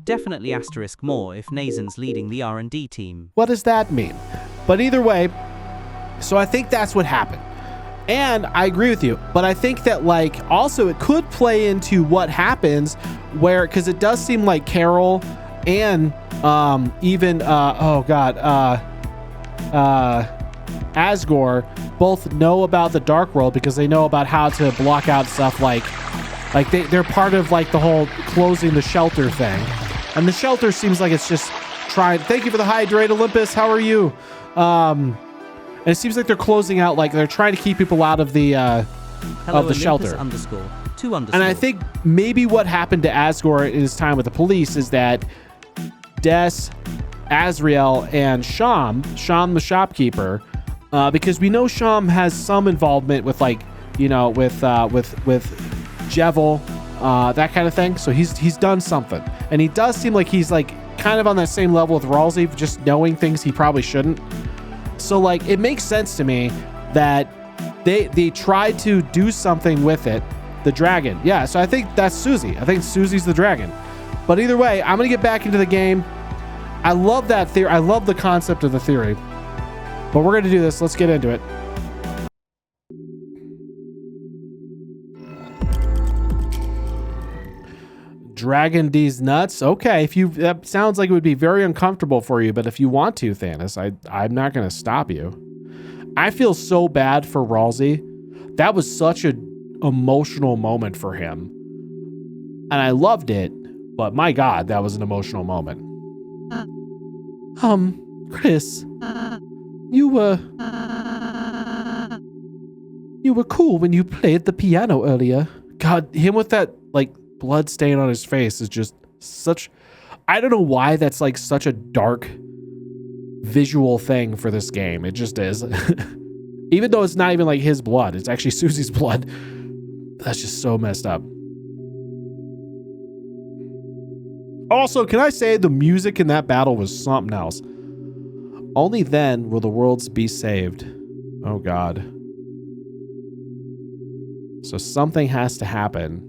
Definitely asterisk more if Nathan's leading the R&D team. What does that mean? But either way, so I think that's what happened. And I agree with you, but I think that, like, also it could play into what happens where, because it does seem like Carol and even Asgore both know about the dark world, because they know about how to block out stuff like they're part of like the whole closing the shelter thing. And the shelter seems like it's just trying. Thank you for the hydrate, Olympus. How are you? And it seems like they're closing out, like they're trying to keep people out of the shelter. _2_. And I think maybe what happened to Asgore in his time with the police is that Des, Azrael, and Sham the shopkeeper, because we know Sham has some involvement with, like, you know, with Jevil, that kind of thing. So he's done something, and he does seem like he's like kind of on that same level with Ralsei, just knowing things he probably shouldn't. So, like, it makes sense to me that they tried to do something with it. The dragon. Yeah, so I think that's Susie. I think Susie's the dragon. But either way, I'm going to get back into the game. I love that theory. I love the concept of the theory. But we're going to do this. Let's get into it. Dragon D's nuts. Okay, that sounds like it would be very uncomfortable for you, but if you want to, Thanos, I'm not going to stop you. I feel so bad for Ralsei. That was such an emotional moment for him, and I loved it. But my God, that was an emotional moment. Chris, you were cool when you played the piano earlier. God, him with that like blood stain on his face is just such, I don't know why that's like such a dark visual thing for this game. It just is. Even though it's not even like his blood, it's actually Susie's blood. That's just so messed up. Also, can I say the music in that battle was something else? Only then will the worlds be saved. Oh God. So something has to happen.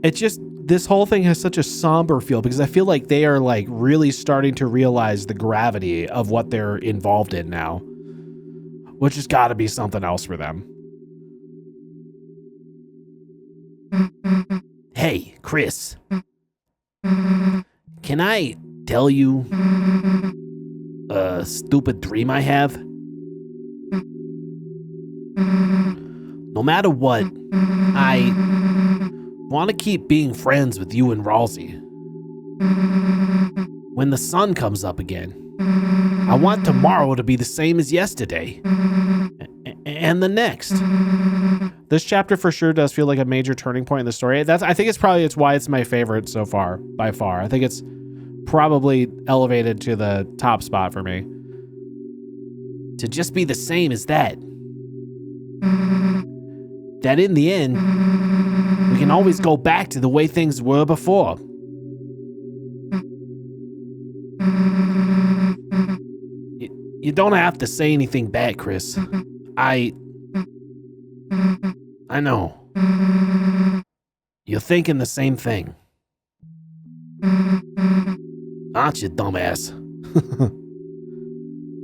It's just, this whole thing has such a somber feel, because I feel like they are like really starting to realize the gravity of what they're involved in now, which has got to be something else for them. Hey, Chris, can I tell you a stupid dream I have? No matter what, I want to keep being friends with you and Ralsei. When the sun comes up again, I want tomorrow to be the same as yesterday. And the next. This chapter for sure does feel like a major turning point in the story. I think it's why it's my favorite so far, by far. I think it's probably elevated to the top spot for me. To just be the same as that. That in the end, we can always go back to the way things were before. You don't have to say anything bad, Chris. I know. You're thinking the same thing. Aren't you, dumbass?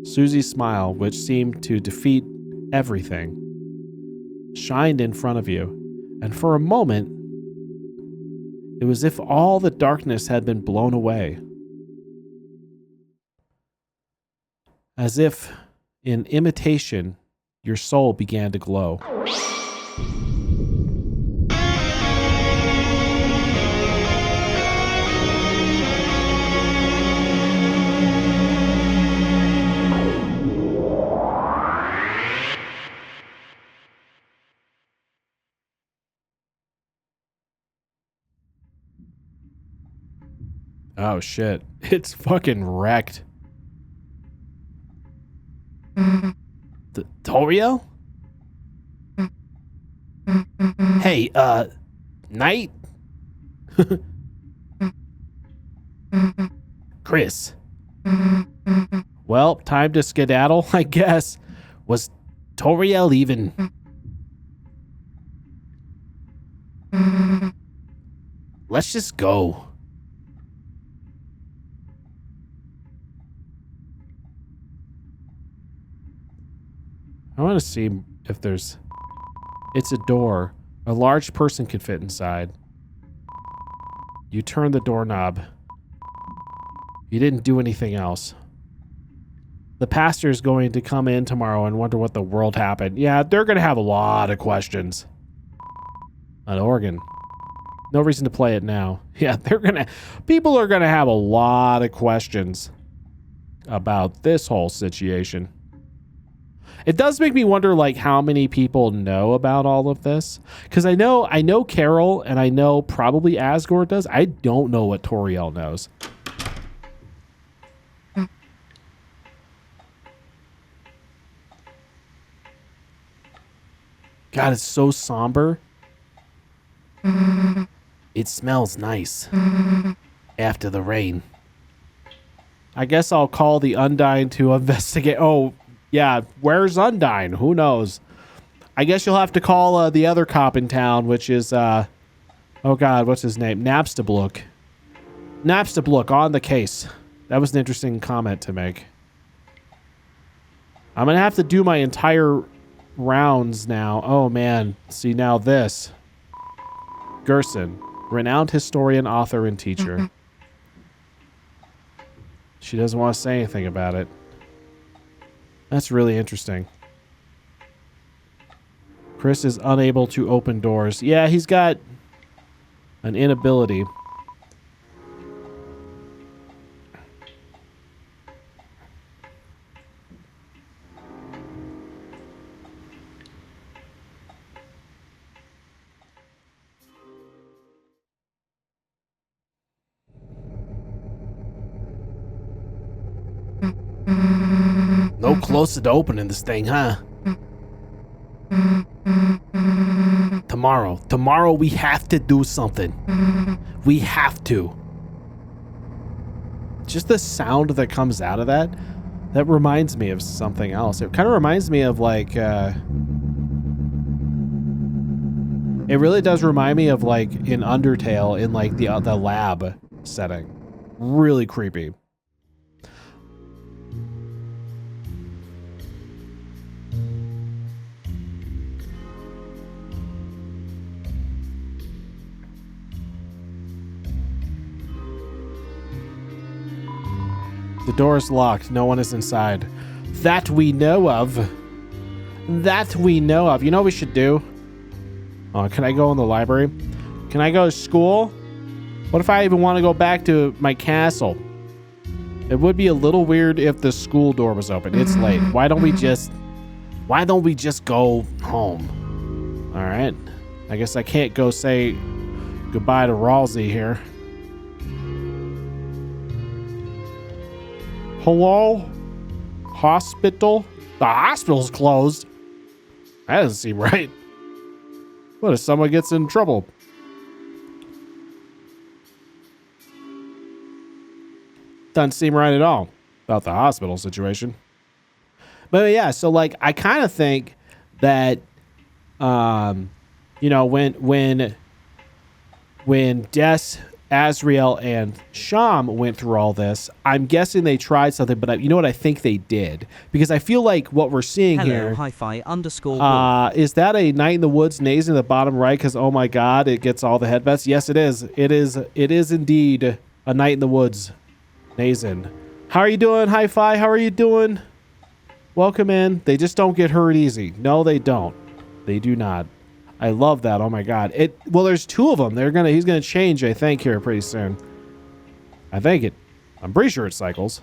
Susie's smile, which seemed to defeat everything, shined in front of you, and for a moment, it was as if all the darkness had been blown away. As if, in imitation, your soul began to glow. Oh shit. It's fucking wrecked. Toriel? Hey, Knight? Chris. Well, time to skedaddle, I guess. Was Toriel even... Let's just go. I want to see if there's... It's a door. A large person could fit inside. You turn the doorknob. You didn't do anything else. The pastor is going to come in tomorrow and wonder what the world happened. Yeah, they're going to have a lot of questions. An organ. No reason to play it now. Yeah, people are going to have a lot of questions about this whole situation. It does make me wonder, like, how many people know about all of this. Because I know Carol, and I know probably Asgore does. I don't know what Toriel knows. God, it's so somber. It smells nice. After the rain. I guess I'll call the Undyne to investigate. Oh, yeah, where's Undyne? Who knows? I guess you'll have to call the other cop in town, which is, oh God, what's his name? Napstablook. Napstablook on the case. That was an interesting comment to make. I'm going to have to do my entire rounds now. Oh, man. See, now this. Gerson, renowned historian, author, and teacher. She doesn't want to say anything about it. That's really interesting. Chris is unable to open doors. Yeah, he's got an inability. No closer to opening this thing, huh? Tomorrow we have to do something. We have to. Just the sound that comes out of that reminds me of something else. It kind of reminds me of like, it really does remind me of like in Undertale in like the lab setting. Really creepy. The door is locked. No one is inside. That we know of. That we know of. You know what we should do? Oh, can I go in the library? Can I go to school? What if I even want to go back to my castle? It would be a little weird if the school door was open. It's late. Why don't we just go home? All right. I guess I can't go say goodbye to Ralsei here. Hello? Hospital? The hospital's closed. That doesn't seem right. What if someone gets in trouble? Doesn't seem right at all about the hospital situation. But yeah, so like I kind of think that, you know, when Des, Azrael, and Sham went through all this, I'm guessing they tried something, but you know what I think they did? Because I feel like what we're seeing here is that a Night in the Woods Naze in the bottom right? Because, oh my God, it gets all the headbets. Yes, it is. It is indeed a Night in the Woods Nazen. How are you doing, Hi-Fi? How are you doing? Welcome in. They just don't get hurt easy. No, they don't. They do not. I love that. Oh my God. Well, there's two of them. He's gonna change, I think, here pretty soon. I'm pretty sure it cycles.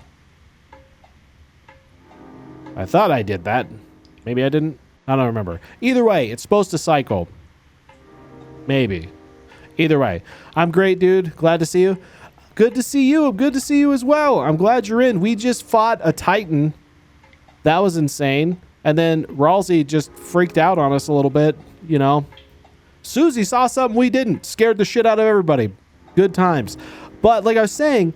I thought I did that. Maybe I didn't. I don't remember. Either way, it's supposed to cycle. Maybe. Either way. I'm great, dude. Glad to see you. Good to see you. Good to see you as well. I'm glad you're in. We just fought a Titan. That was insane. And then Ralsei just freaked out on us a little bit, you know. Susie saw something we didn't. Scared the shit out of everybody. Good times. But like I was saying,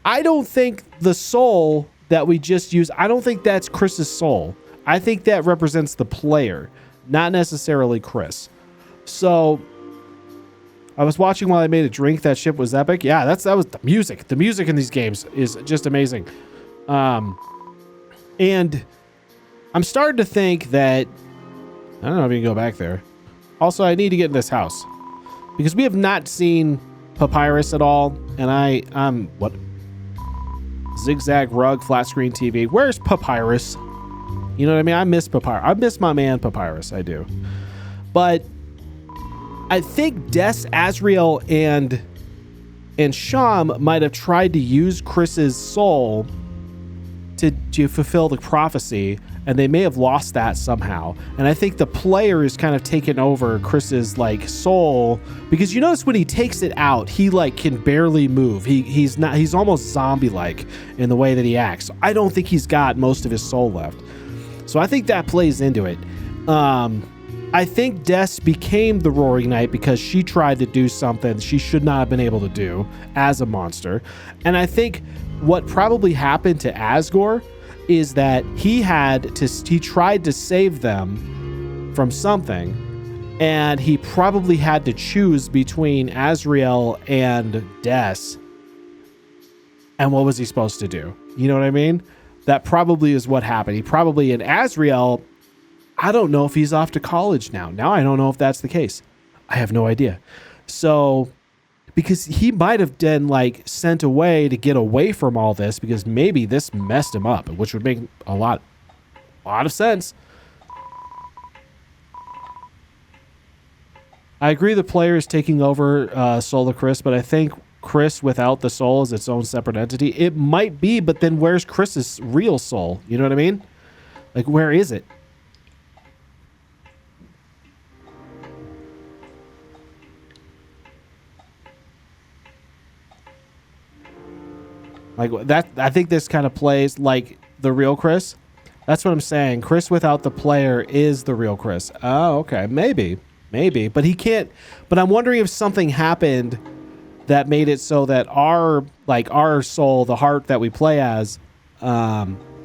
I don't think the soul that we just used, I don't think that's Chris's soul. I think that represents the player, not necessarily Chris. So I was watching while I made a drink. That ship was epic. Yeah, that was the music. The music in these games is just amazing. And I'm starting to think that, I don't know if you can go back there. Also, I need to get in this house because we have not seen Papyrus at all. And I'm what? Zigzag rug, flat screen TV. Where's Papyrus? You know what I mean? I miss Papyrus. I miss my man Papyrus. I do. But I think Des, Azrael, and Sham might have tried to use Chris's soul to fulfill the prophecy, and they may have lost that somehow. And I think the player is kind of taken over Chris's like soul, because you notice when he takes it out, he like can barely move. He's almost zombie-like in the way that he acts. I don't think he's got most of his soul left. So I think that plays into it. I think Des became the Roaring Knight because she tried to do something she should not have been able to do as a monster. And I think what probably happened to Asgore is that he tried to save them from something, and he probably had to choose between Azrael and Des. And what was he supposed to do? You know what I mean? That probably is what happened. And Azrael, I don't know if he's off to college now. Now I don't know if that's the case. I have no idea. So, because he might have been like sent away to get away from all this, because maybe this messed him up, which would make a lot of sense. I agree the player is taking over Soul of Chris, but I think Chris without the soul is its own separate entity. It might be, but then where's Chris's real soul? You know what I mean? Like, where is it? Like that, I think this kind of plays like the real Chris. That's what I'm saying. Chris without the player is the real Chris. Oh, okay. Maybe. But he can't. But I'm wondering if something happened that made it so that our soul, the heart that we play as,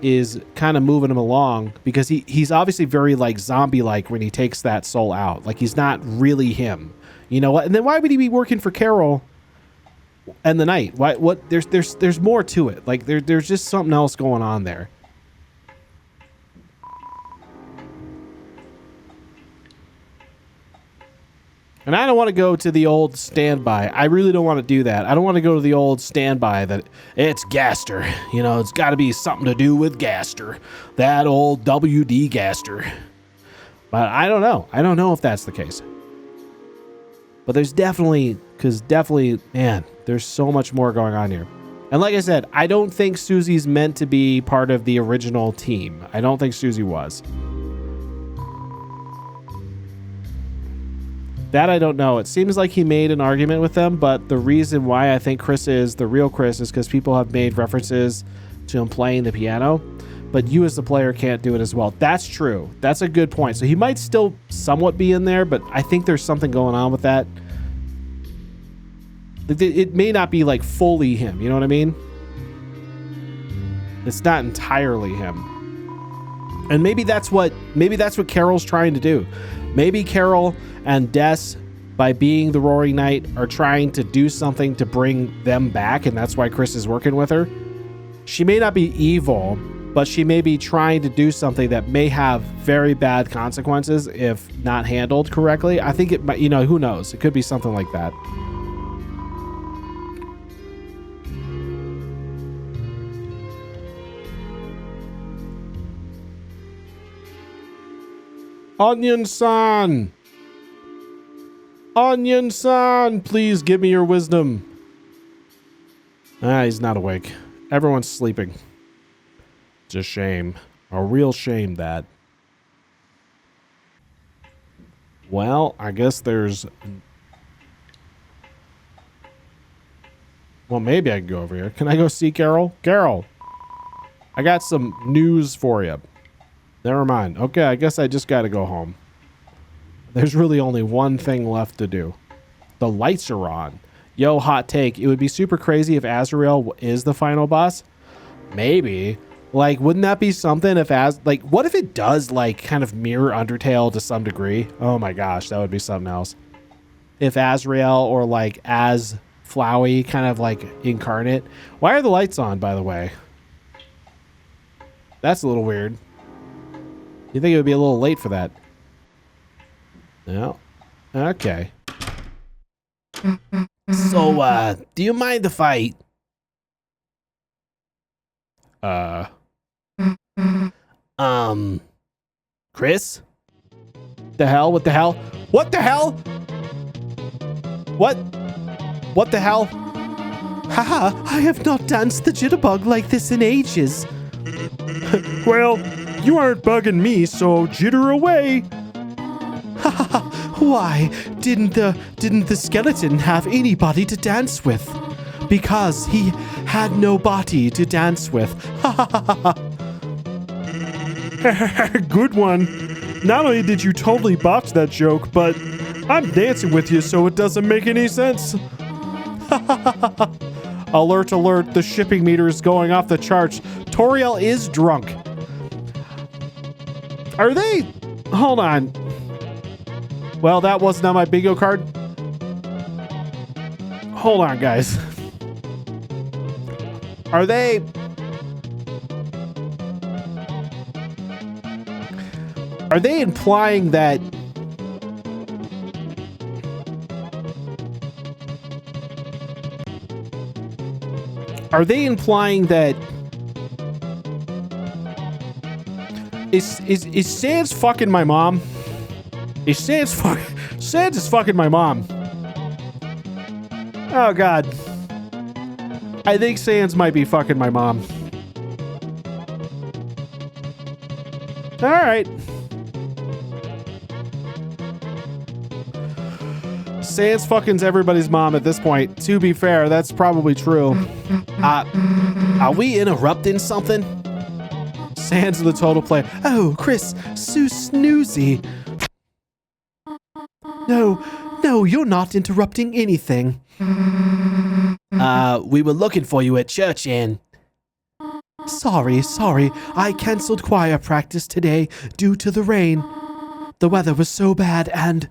is kind of moving him along, because he's obviously very like zombie-like when he takes that soul out. Like he's not really him. You know what? And then why would he be working for Carol and the night? Why? What? There's more to it. Like there's just something else going on there. And I don't want to go to the old standby. I really don't want to do that. I don't want to go to the old standby that it's Gaster. You know, it's got to be something to do with Gaster. That old WD Gaster. But I don't know. I don't know if that's the case. But there's definitely, man, there's so much more going on here. And like I said, I don't think Susie's meant to be part of the original team. I don't think Susie was. That I don't know. It seems like he made an argument with them, but the reason why I think Chris is the real Chris is because people have made references to him playing the piano, but you as the player can't do it as well. That's true. That's a good point. So he might still somewhat be in there, but I think there's something going on with that. It may not be like fully him, you know what I mean? It's not entirely him. And maybe that's what Carol's trying to do. Maybe Carol and Des, by being the Roaring Knight, are trying to do something to bring them back, and that's why Chris is working with her. She may not be evil, but she may be trying to do something that may have very bad consequences if not handled correctly. I think it might, who knows? It could be something like that. Onion-san! Onion-san, please give me your wisdom. He's not awake. Everyone's sleeping. It's a shame. A real shame, that. Well, I guess there's... Well, maybe I can go over here. Can I go see Carol? Carol! I got some news for you. Never mind. Okay, I guess I just gotta go home. There's really only one thing left to do. The lights are on. Yo, hot take. It would be super crazy if Azrael is the final boss. Maybe. Like, wouldn't that be something if what if it does, like, kind of mirror Undertale to some degree? Oh my gosh, that would be something else. If Azrael or, like, as Flowey kind of, like, incarnate. Why are the lights on, by the way? That's a little weird. You think it would be a little late for that? No. Okay. So, do you mind if I... Chris? The hell? What the hell? What the hell? What the hell? Haha, I have not danced the jitterbug like this in ages. Well, you aren't bugging me, so jitter away. Why didn't the skeleton have anybody to dance with? Because he had no body to dance with. Good one. Not only did you totally botch that joke, but I'm dancing with you, so it doesn't make any sense. Alert, alert, the shipping meter is going off the charts. Toriel is drunk. Are they? Hold on. Well, that wasn't on my bingo card. Hold on, guys. Are they... Are they implying that... Are they implying that... Is Sans fucking my mom? Is Sans is fucking my mom. Oh, God. I think Sans might be fucking my mom. All right. Sans fucking's everybody's mom at this point. To be fair, that's probably true. Are we interrupting something? Sans the total play. Oh, Chris, so snoozy. No, you're not interrupting anything. We were looking for you at church, Ann. Sorry. I canceled choir practice today due to the rain. The weather was so bad and...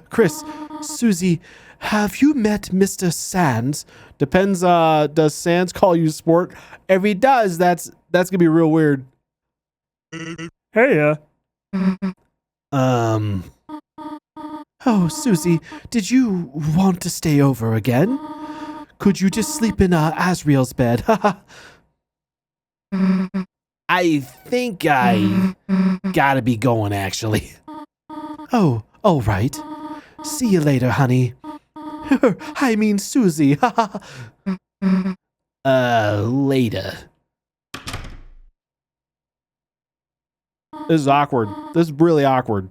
Chris, Susie, have you met Mr. Sans? Depends, does Sans call you sport? If he does, that's gonna be real weird. Hey, Oh, Susie, did you want to stay over again? Could you just sleep in Azrael's bed? I think I gotta be going, actually. Oh, all right. See you later, honey. I mean, Susie. Later. This is awkward. This is really awkward.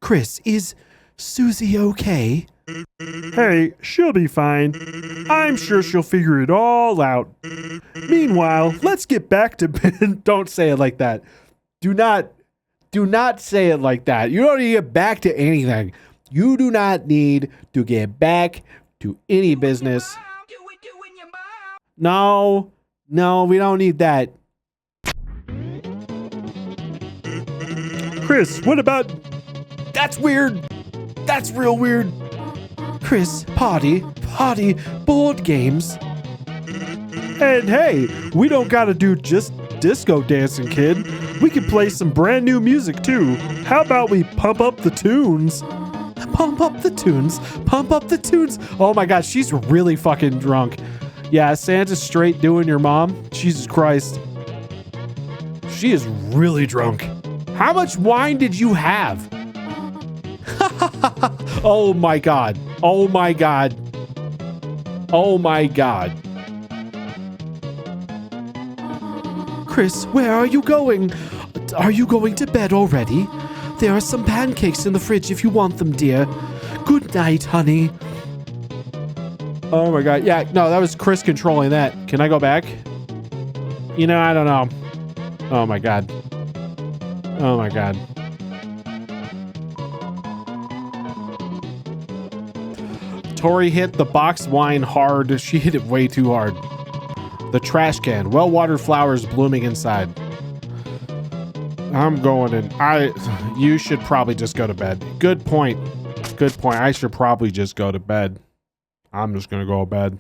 Chris, is Susie okay? Hey, she'll be fine. I'm sure she'll figure it all out. Meanwhile, let's get back to bed. Don't say it like that. Do not say it like that. You don't need to get back to anything. You do not need to get back to any business. No, we don't need that. Chris, what about... That's weird. That's real weird. Chris, party, board games. And hey, we don't gotta do just disco dancing, kid. We can play some brand new music too. How about we pump up the tunes? Pump up the tunes. Pump up the tunes. Oh my god, she's really fucking drunk. Yeah, Santa's straight doing your mom. Jesus Christ. She is really drunk. How much wine did you have? Oh my god. Oh my god. Oh my god. Chris, where are you going? Are you going to bed already? There are some pancakes in the fridge if you want them, dear. Good night, honey. Oh my god. Yeah, no, that was Chris controlling that. Can I go back? You know, I don't know. Oh my god. Oh my god. Tori hit the box wine hard. She hit it way too hard. The trash can. Well-watered flowers blooming inside. I'm going in. You should probably just go to bed. Good point. Good point. I should probably just go to bed. I'm just gonna go to bed.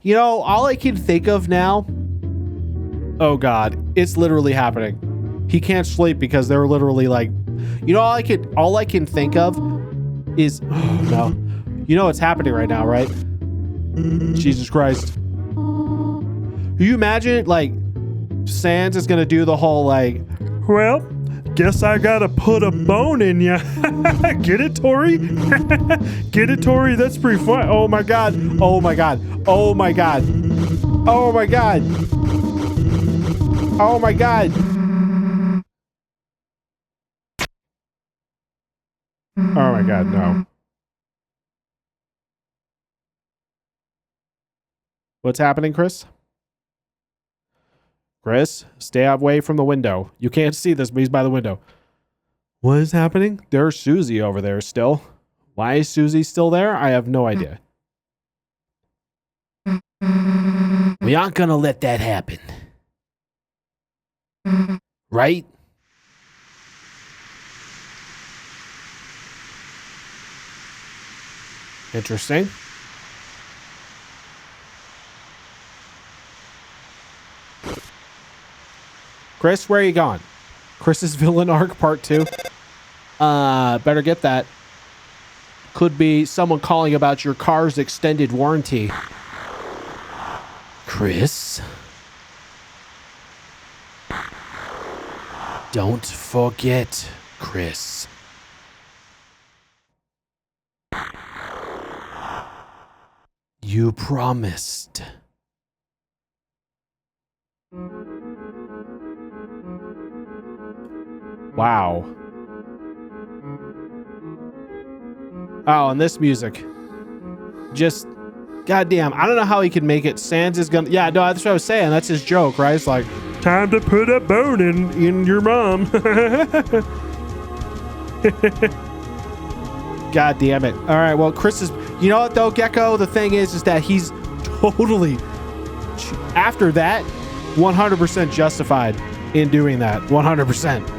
You know, all I can think of now... Oh god, it's literally happening. He can't sleep because they're literally like... You know, all I can think of is... Oh no. You know what's happening right now, right? Jesus Christ. Can you imagine, like, Sans is gonna do the whole, like, well, guess I gotta put a bone in ya. Get it, Tori? Get it, Tori? That's pretty fun. Oh my god. Oh my god. Oh my god. Oh my god. Oh my god. Oh my god, no. What's happening, Chris? Chris, stay away from the window. You can't see this, but he's by the window. What is happening? There's Susie over there still. Why is Susie still there? I have no idea. We aren't gonna let that happen. Right? Interesting. Chris, where are you going? Chris's villain arc part 2. Better get that. Could be someone calling about your car's extended warranty. Chris? Don't forget, Chris. You promised. Wow. Oh, and this music. Just, goddamn. I don't know how he can make it. Sans is gonna... Yeah, no, that's what I was saying. That's his joke, right? It's like, time to put a bone in your mom. God damn it. All right, well, Chris is... You know what, though, Gecko? The thing is that he's totally... After that, 100% justified in doing that. 100%.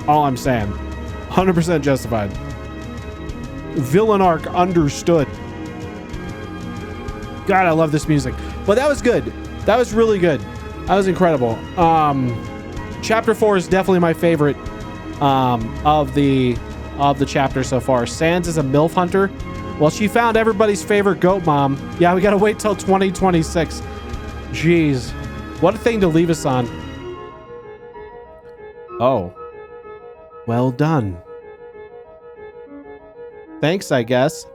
All I'm saying. 100% justified. Villain arc understood. God, I love this music. But that was good. That was really good. That was incredible. Chapter 4 is definitely my favorite of the chapter so far. Sans is a MILF hunter. Well, she found everybody's favorite goat mom. Yeah, we gotta wait till 2026. Jeez. What a thing to leave us on. Oh. Well done. Thanks, I guess.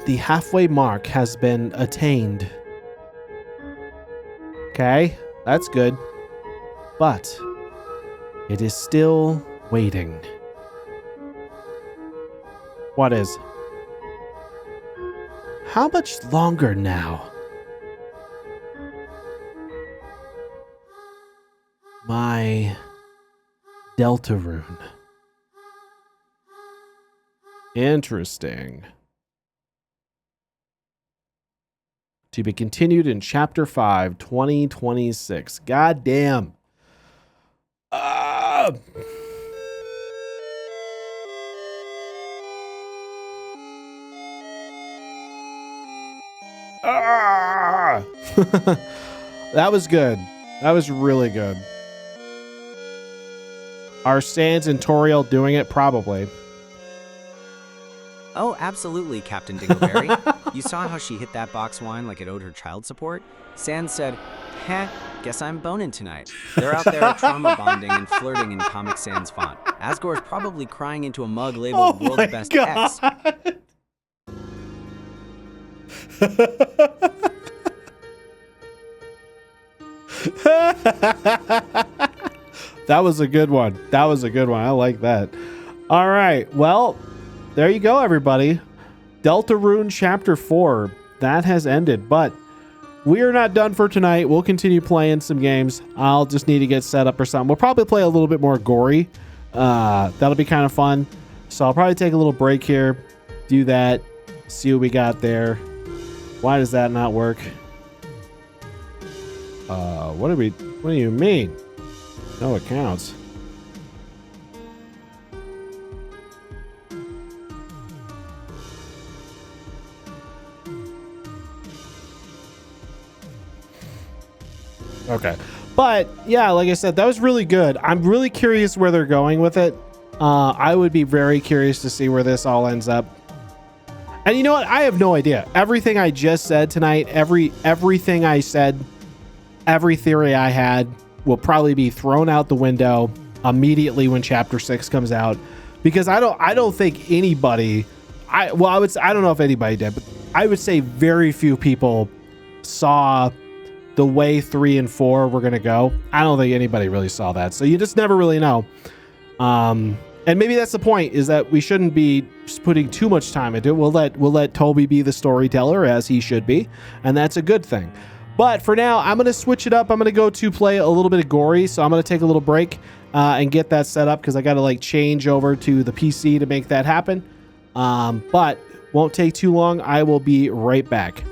The halfway mark has been attained. Okay, that's good. But it is still waiting. What is? How much longer now? My Deltarune. Interesting. To be continued in Chapter 5, 2026. God damn. That was good. That was really good. Are Sans and Toriel doing it? Probably. Oh, absolutely, Captain Dingleberry. You saw how she hit that box wine like it owed her child support? Sans said, heh, guess I'm boning tonight. They're out there trauma bonding and flirting in Comic Sans font. Asgore's probably crying into a mug labeled World's Best X. That was a good one. That was a good one. I like that. All right. Well, there you go, everybody. Deltarune Chapter 4. That has ended, but we are not done for tonight. We'll continue playing some games. I'll just need to get set up or something. We'll probably play a little bit more gory. That'll be kind of fun. So I'll probably take a little break here, do that, see what we got there. Why does that not work? What do you mean? No accounts. Okay. But yeah, like I said, that was really good. I'm really curious where they're going with it. I would be very curious to see where this all ends up. And you know what? I have no idea. Everything I just said tonight, everything I said, every theory I had will probably be thrown out the window immediately when Chapter 6 comes out, because I don't think anybody, I don't know if anybody did, but I would say very few people saw the way 3 and 4 were going to go. I don't think anybody really saw that. So you just never really know. And maybe that's the point, is that we shouldn't be putting too much time into it. We'll let Toby be the storyteller, as he should be, and that's a good thing. But for now, I'm going to switch it up. I'm going to go to play a little bit of gory. So I'm going to take a little break and get that set up, because I got to like change over to the PC to make that happen. But won't take too long. I will be right back.